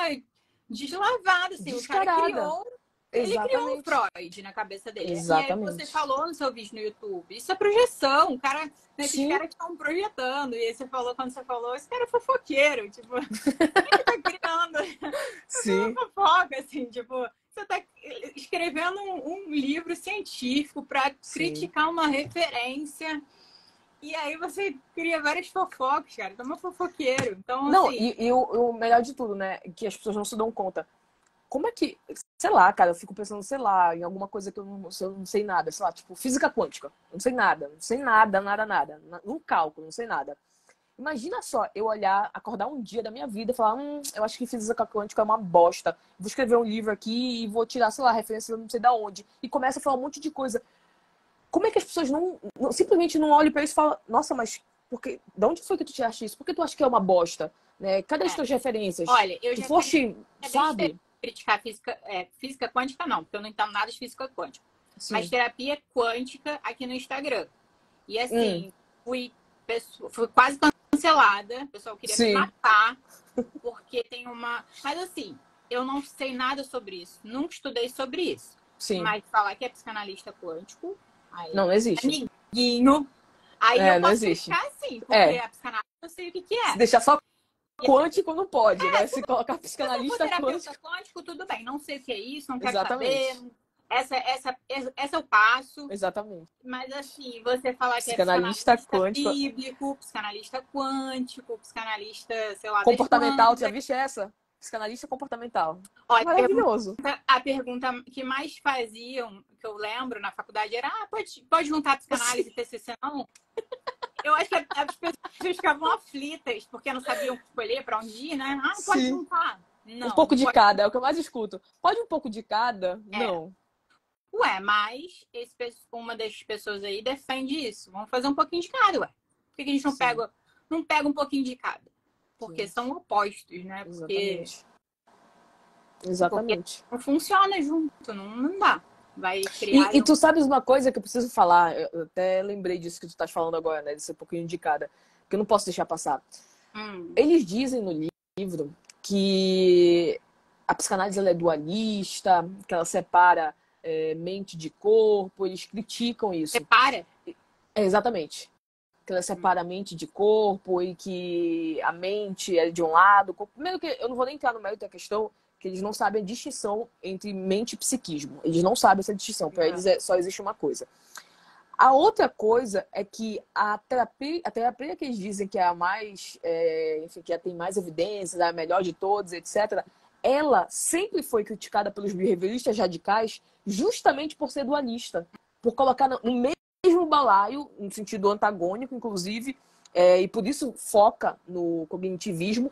deslavada, assim. O cara Descarada. ele criou um Exatamente. Freud na cabeça dele. E aí você Exatamente. falou no seu vídeo no YouTube, isso é projeção. O cara, né, esses Sim. caras estão projetando. E aí você falou, quando você falou, esse cara é fofoqueiro. Tipo, ele tá criando Sim. uma fofoca, assim, tipo, você tá escrevendo um livro científico para criticar uma referência. E aí você cria várias fofocas, cara. Então, é um fofoqueiro. Então, Não, assim. e o melhor de tudo, né? Que as pessoas não se dão conta. Como é que. Sei lá, cara, eu fico pensando, sei lá, em alguma coisa que eu não sei nada. Sei lá, tipo, física quântica. Não sei nada. Não sei nada, nada, nada. No cálculo, não sei nada. Imagina só eu olhar, acordar um dia da minha vida e falar: eu acho que física quântica é uma bosta. Vou escrever um livro aqui e vou tirar, sei lá, referência não sei da onde. E começa a falar um monte de coisa. Como é que as pessoas simplesmente não olham pra isso e falam: nossa, mas de onde foi que tu tiraste isso? Por que tu acha que é uma bosta? Né? Cadê as tuas referências? Olha, eu Tu já foste, é sabe? criticar física quântica, não, porque eu não entendo nada de física quântica. Sim. Mas terapia quântica aqui no Instagram. E assim, fui quase cancelada. O pessoal queria me matar, porque tem uma. Mas assim, eu não sei nada sobre isso. Nunca estudei sobre isso. Sim. Mas falar que é psicanalista quântico. Aí, não existe. Amiguinho. Aí eu não posso existe. criticar sim, porque a psicanálise eu sei o que é. Se deixar só quântico não pode. Agora, se colocar psicanalista se quântico. quântico, tudo bem. Não sei o que é isso, não quero Exatamente. saber. Essa eu passo. Exatamente. Mas assim, você falar que é psicanalista quântico. bíblico, psicanalista quântico, psicanalista, sei lá, comportamental, tu já viste essa? Psicanalista comportamental. Olha, maravilhoso. A pergunta que mais faziam, que eu lembro na faculdade, era: pode juntar psicanálise e TCC, não? Eu acho que as pessoas ficavam aflitas, porque não sabiam escolher para onde ir, né? Não pode juntar. Não, um pouco de pode... cada, é o que eu mais escuto. Pode um pouco de cada? Não. Ué, mas uma das pessoas aí defende isso. Vamos fazer um pouquinho de cada, ué. Por que a gente não pega um pouquinho de cada? Porque são opostos, né? Exatamente. Porque não funciona junto, não dá. Vai criar. E tu sabes uma coisa que eu preciso falar? Eu até lembrei disso que tu estás falando agora, né? De ser um pouquinho de cada. Que eu não posso deixar passar. Eles dizem no livro que a psicanálise ela é dualista, que ela separa mente de corpo. Eles criticam isso. Separa? Exatamente. Que ela separa a mente de corpo e que a mente é de um lado. Primeiro que eu não vou nem entrar no mérito da questão, que eles não sabem a distinção entre mente e psiquismo. Eles não sabem essa distinção. Para eles só existe uma coisa. A outra coisa é que a terapia que eles dizem que é a mais, enfim, que tem mais evidências, a melhor de todos, etc., ela sempre foi criticada pelos behavioristas radicais justamente por ser dualista, por colocar no mesmo balaio, no sentido antagônico, inclusive, e por isso foca no cognitivismo,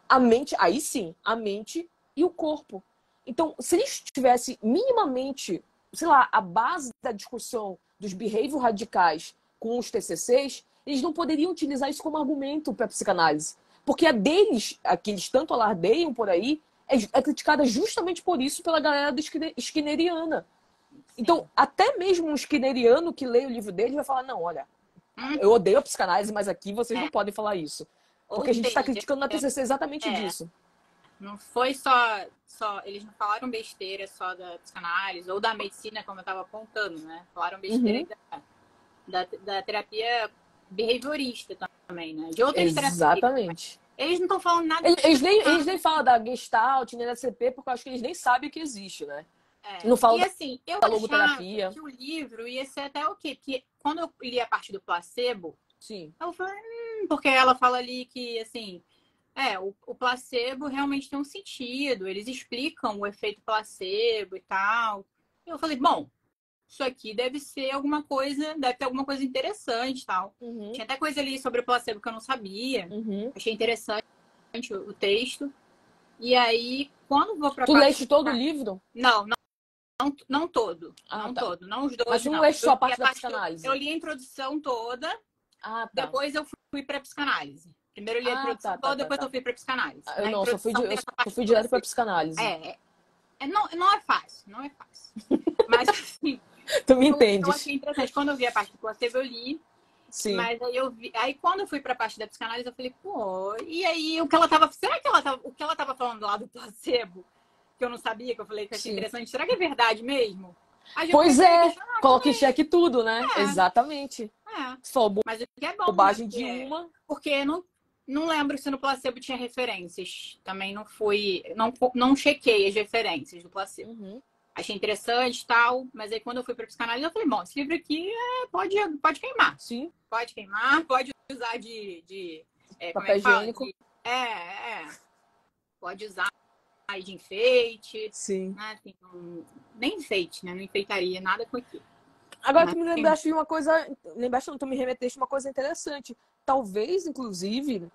a mente, aí sim, a mente e o corpo. Então, se eles tivessem minimamente, sei lá, a base da discussão dos behavior radicais com os TCCs, eles não poderiam utilizar isso como argumento para a psicanálise. Porque a deles, a que eles tanto alardeiam por aí, é criticada justamente por isso pela galera do skinneriana. Então, até mesmo um skinneriano que lê o livro dele vai falar: não, olha, eu odeio a psicanálise, mas aqui vocês não podem falar isso. Porque a gente está criticando na TCC exatamente disso. Não foi só. Eles não falaram besteira só da psicanálise ou da medicina, como eu estava apontando, né? Falaram besteira da terapia behaviorista também, né? De outras terapias. Exatamente. Eles não estão falando nada. Eles nem falam da Gestalt, nem da CP, porque eu acho que eles nem sabem que existe, né? Não falam E assim, eu da achava logoterapia. que o livro ia ser até o quê? Porque quando eu li a parte do placebo, Sim. eu falei, porque ela fala ali que, assim, o placebo realmente tem um sentido, eles explicam o efeito placebo e tal. E eu falei, bom, isso aqui deve ser alguma coisa, deve ter alguma coisa interessante e tal. Uhum. Tinha até coisa ali sobre o placebo que eu não sabia. Uhum. Achei interessante o texto. E aí, quando vou pra Tu leste todo o livro? Não todo. Ah, Não tá. todo. Não os 12, Mas tu não não. leste só a Eu li parte da psicanálise? eu li a introdução toda, Ah, tá. depois eu fui pra psicanálise. Primeiro eu li a introdução toda, depois eu fui pra psicanálise. Eu Na não, eu introdução fui direto pra psicanálise. não é fácil, não é fácil. Mas, assim, Tu me eu entendes? achei interessante. Quando eu vi a parte do placebo, eu li. Sim. Mas aí eu vi. Aí quando eu fui pra parte da psicanálise, eu falei, pô, e aí será que o que ela tava falando lá do placebo, que eu não sabia, que eu falei que eu achei interessante, será que é verdade mesmo? Aí já Pois comecei a é, questionar coloca em também. xeque tudo, né? Exatamente. Mas o que é bom, Bobagem né? de uma. Porque não lembro se no placebo tinha referências. Também não fui. Não chequei as referências do placebo. Uhum. Achei interessante e tal, mas aí quando eu fui para psicanálise, eu falei, bom, esse livro aqui pode queimar. Sim. Pode queimar, pode usar como Papel é que fala? higiênico. Pode usar aí de enfeite. Sim. Né? Assim, nem enfeite, né? Não enfeitaria nada com aquilo. Agora tu me lembraste de uma coisa. Lembraste, não, tu me remeteste uma coisa interessante. Talvez, inclusive,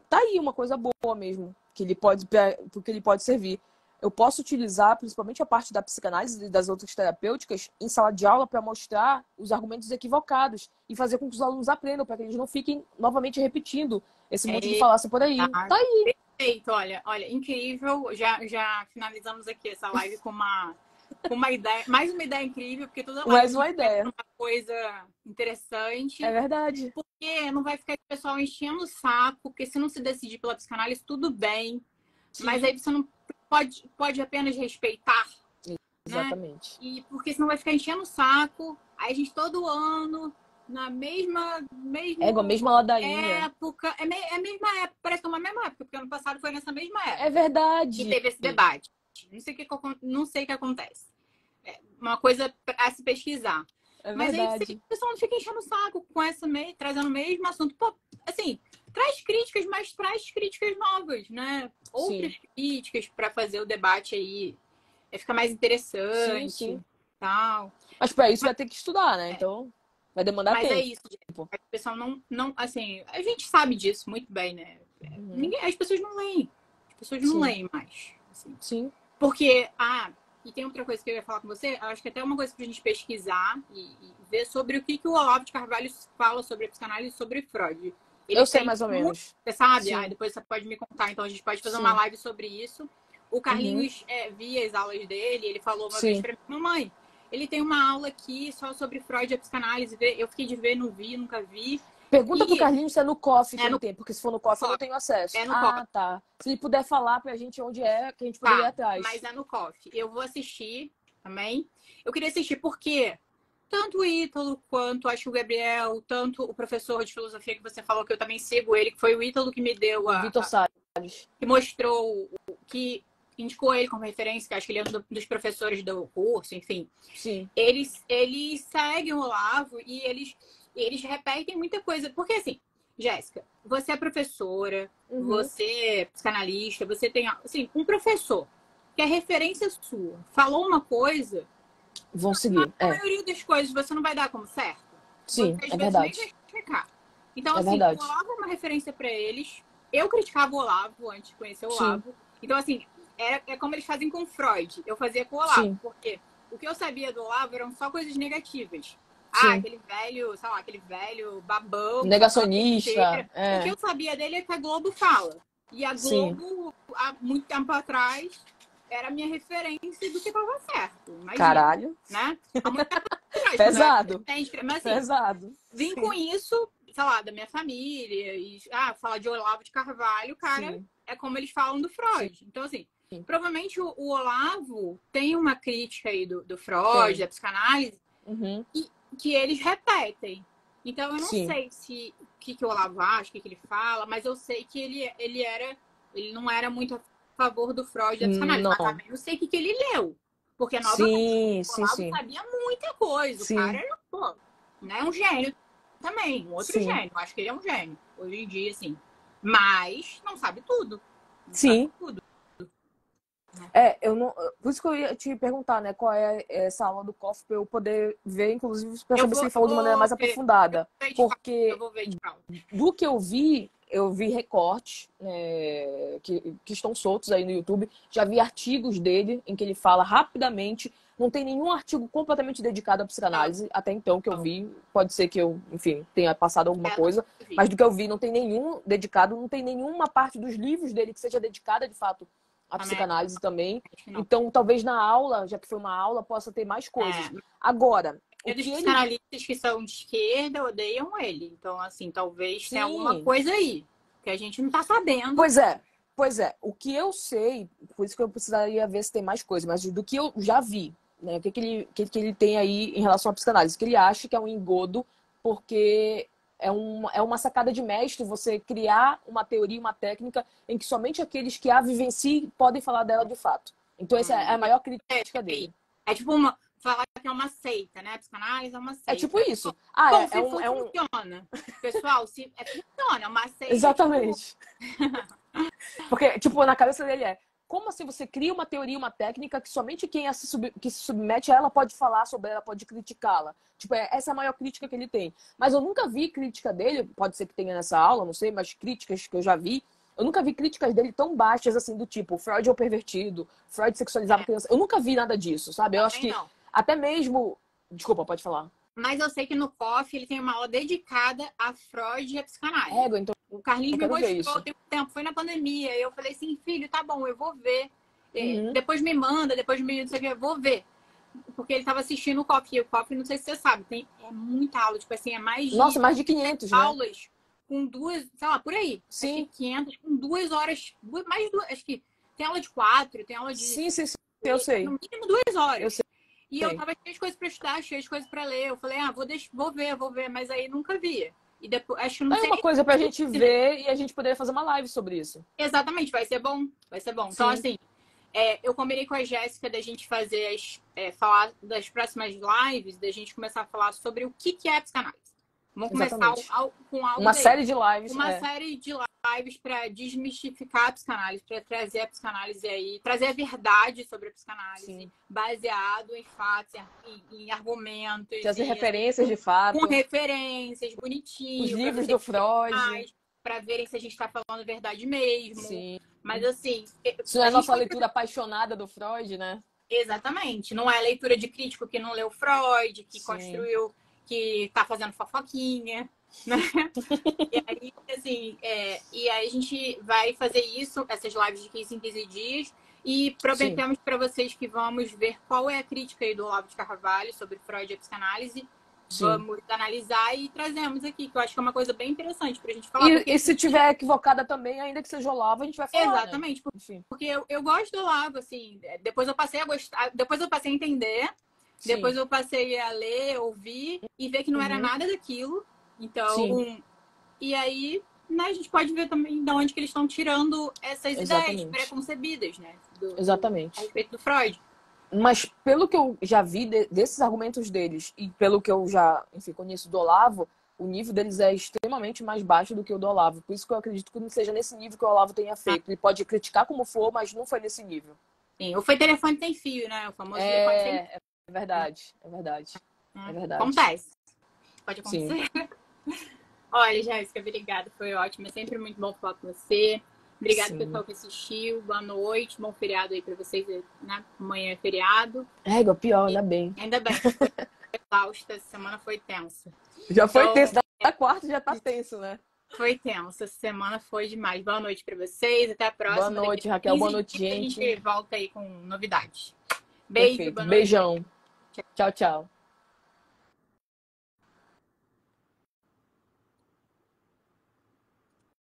tá aí uma coisa boa mesmo, porque ele pode servir. Eu posso utilizar principalmente a parte da psicanálise e das outras terapêuticas em sala de aula para mostrar os argumentos equivocados e fazer com que os alunos aprendam, para que eles não fiquem novamente repetindo esse monte de falácia por aí. Tá aí. Perfeito, olha, incrível. Já finalizamos aqui essa live com uma ideia, mais uma ideia incrível, porque toda live mais uma ideia, uma coisa interessante. É verdade. Porque não vai ficar o pessoal enchendo o saco, porque se não se decidir pela psicanálise, tudo bem. Sim. Mas aí você não pode apenas respeitar. Exatamente. Né? E porque senão vai ficar enchendo o saco. Aí a gente todo ano, na mesma a mesma ladainha. Época. É a mesma época, parece que é uma mesma época, porque ano passado foi nessa mesma época. É verdade. E teve esse debate. Não sei o que acontece. É uma coisa a se pesquisar. Mas aí o pessoal não fica enchendo o saco com trazendo o mesmo assunto. Pô, assim, traz críticas, mas traz críticas novas, né? Outras críticas para fazer o debate aí. Ficar mais interessante. Sim. Tal. Mas para isso vai ter que estudar, né? Então vai demandar tempo. Mas é isso, gente. O pessoal não, assim, a gente sabe disso muito bem, né? As pessoas não leem. As pessoas não leem mais. Assim. Sim. Porque, e tem outra coisa que eu ia falar com você, acho que até uma coisa pra gente pesquisar e ver sobre o que o Olavo de Carvalho fala sobre a psicanálise e sobre Freud. Eu sei mais ou menos. Você sabe? Depois você pode me contar. Então a gente pode fazer uma live sobre isso. O Carlinhos via as aulas dele, ele falou uma vez pra mim, mamãe, ele tem uma aula aqui só sobre Freud e a psicanálise. Eu fiquei de ver, não vi, nunca vi. Pergunta pro Carlinhos se é no COF que ele tem, porque se for no COF eu não tenho acesso. É no COF. Tá. Se ele puder falar pra gente onde é, que a gente poderia ir atrás. Mas é no COF. Eu vou assistir também. Eu queria assistir porque tanto o Ítalo quanto acho que o Gabriel, tanto o professor de filosofia que você falou, que eu também sigo ele, que foi o Ítalo que me deu Vitor Salles. Que mostrou, que indicou ele como referência, que acho que ele é um dos professores do curso, enfim. Sim. Eles seguem o Olavo e eles repetem muita coisa. Porque assim, Jéssica, você é professora, você é psicanalista, você tem, assim, um professor que é referência sua, falou uma coisa, vão seguir. A maioria das coisas você não vai dar como certo. Sim, você, é verdade. Nem vai explicar. Então, assim, o Olavo é uma referência para eles. Eu criticava o Olavo antes de conhecer o Olavo. Então, assim, é como eles fazem com Freud. Eu fazia com o Olavo, porque o que eu sabia do Olavo eram só coisas negativas. Aquele velho, sei lá, aquele velho babão. Negacionista. O que eu sabia dele é que a Globo fala. E a Globo, há muito tempo atrás, era a minha referência do que estava certo. Imagina, caralho. Né? Há muito tempo atrás. Pesado. Mas, assim, pesado. Vim com isso, sei lá, da minha família. E, falar de Olavo de Carvalho, cara, é como eles falam do Freud. Então, assim, provavelmente o Olavo tem uma crítica aí do Freud, da psicanálise, que eles repetem. Então, eu não Sim. sei se o que o Olavo acha, o que ele fala, mas eu sei que ele não era muito a favor do Freud da psicanálise, mas Não. também não sei o que ele leu. Porque, novamente, Sim, o sim, Olavo sim. sabia muita coisa. O cara Sim, era, pô, né, um gênio também, um outro sim. gênio. Acho que ele é um gênio, hoje em dia, assim. Mas não sabe tudo. Não sabe Sim. tudo. Eu não. Por isso que eu ia te perguntar, né? Qual é essa aula do COF pra eu poder ver, inclusive, pra saber se ele Eu falou de maneira vou mais ver. aprofundada. Eu Porque vou ver de calma. do que eu vi recortes, né, que estão soltos aí no YouTube. Já vi artigos dele em que ele fala rapidamente. Não tem nenhum artigo completamente dedicado à psicanálise, até então que eu vi. Pode ser que eu, enfim, tenha passado alguma coisa. Mas do que eu vi, não tem nenhum dedicado, não tem nenhuma parte dos livros dele que seja dedicada, de fato, à psicanálise também. Então, talvez na aula, já que foi uma aula, possa ter mais coisas. Agora, o Dos que ele... psicanalistas que são de esquerda odeiam ele. Então, assim, talvez tenha alguma Sim. coisa aí que a gente não tá sabendo. Pois é. O que eu sei, por isso que eu precisaria ver se tem mais coisa, mas do que eu já vi, né? O que ele tem aí em relação à psicanálise? Que ele acha que é um engodo, porque é uma sacada de mestre você criar uma teoria, uma técnica em que somente aqueles que a vivenciem podem falar dela de fato. Então, essa é a maior crítica dele. É tipo falar que é uma seita, né? A psicanálise é uma seita. É tipo isso. Funciona. Pessoal, funciona, é uma seita. Exatamente. Porque, tipo, na cabeça dele como assim você cria uma teoria, uma técnica que somente quem que se submete a ela pode falar sobre ela, pode criticá-la? Tipo, essa é a maior crítica que ele tem. Mas eu nunca vi crítica dele, pode ser que tenha nessa aula, não sei, mas críticas que eu já vi, eu nunca vi críticas dele tão baixas assim, do tipo, Freud é o pervertido, Freud sexualizava criança. Eu nunca vi nada disso, sabe? Eu acho que até mesmo... Desculpa, pode falar. Mas eu sei que no COF ele tem uma aula dedicada a Freud e a psicanálise. Então o Carlinhos me mostrou tem um tempo, foi na pandemia. Eu falei assim, filho, tá bom, eu vou ver. Depois me manda, depois me não sei o que, eu vou ver. Porque ele tava assistindo o COF. E o COF, não sei se você sabe, é muita aula. Tipo assim, é mais de... Nossa, mais de 500, aulas, né? Com duas, sei lá, por aí. Sim. Acho que 500, com 2 horas. Mais de 2, acho que tem aula de 4, tem aula de... Sim, eu sei. No mínimo 2 horas. Eu sei. E eu tava cheia de coisas pra estudar, cheia de coisas pra ler. Eu falei, vou ver, mas aí nunca via. E depois, acho que não sei. É uma coisa pra gente ver e a gente poderia fazer uma live sobre isso. Exatamente, vai ser bom. Sim. Então, assim, eu combinei com a Jéssica da gente fazer falar das próximas lives, da gente começar a falar sobre o que é a psicanálise. Vamos começar com algo uma série de lives. Uma série de lives para desmistificar a psicanálise, para trazer a psicanálise aí, trazer a verdade sobre a psicanálise, baseado em fatos, em argumentos. Trazer referências de fato. Com referências, bonitinhos. Os livros do Freud. Para verem se a gente está falando a verdade mesmo. Sim. Mas assim... Isso não é a nossa leitura apaixonada do Freud, né? Exatamente. Não é a leitura de crítico que não leu Freud, que construiu... que tá fazendo fofoquinha, né? E aí, assim, e aí a gente vai fazer isso, essas lives de 15 em 15 dias, e prometemos para vocês que vamos ver qual é a crítica aí do Olavo de Carvalho sobre Freud e a psicanálise. Vamos analisar e trazemos aqui, que eu acho que é uma coisa bem interessante pra gente falar. E se tiver equivocada também, ainda que seja Olavo, a gente vai falar. Exatamente, né? Porque eu gosto do Olavo, assim, depois eu passei a gostar, depois eu passei a entender. Depois eu passei a ler, ouvir e ver que não era nada daquilo. Então, e aí, né, a gente pode ver também de onde que eles estão tirando essas ideias preconcebidas, né? Exatamente. A respeito do Freud. Mas pelo que eu já vi desses argumentos deles e pelo que eu já, enfim, conheço do Olavo, o nível deles é extremamente mais baixo do que o do Olavo. Por isso que eu acredito que não seja nesse nível que o Olavo tenha feito. Ele pode criticar como for, mas não foi nesse nível. Sim, ou foi telefone sem fio, né? O famoso telefone sem fio. É verdade. É verdade. Acontece. Pode acontecer. Olha, Jéssica, obrigada. Foi ótimo. É sempre muito bom falar com você. Obrigada, pessoal, que assistiu. Boa noite. Bom feriado aí pra vocês, né? Amanhã é feriado. Pior, ainda bem. Ainda bem. Exausta. Essa semana foi tensa. Já foi tenso. Da quarta já tá tenso, né? Foi tenso. Essa semana foi demais. Boa noite pra vocês. Até a próxima. Boa noite, Raquel. Boa noite, gente. A gente volta aí com novidades. Beijo. Beijão. Tchau, tchau.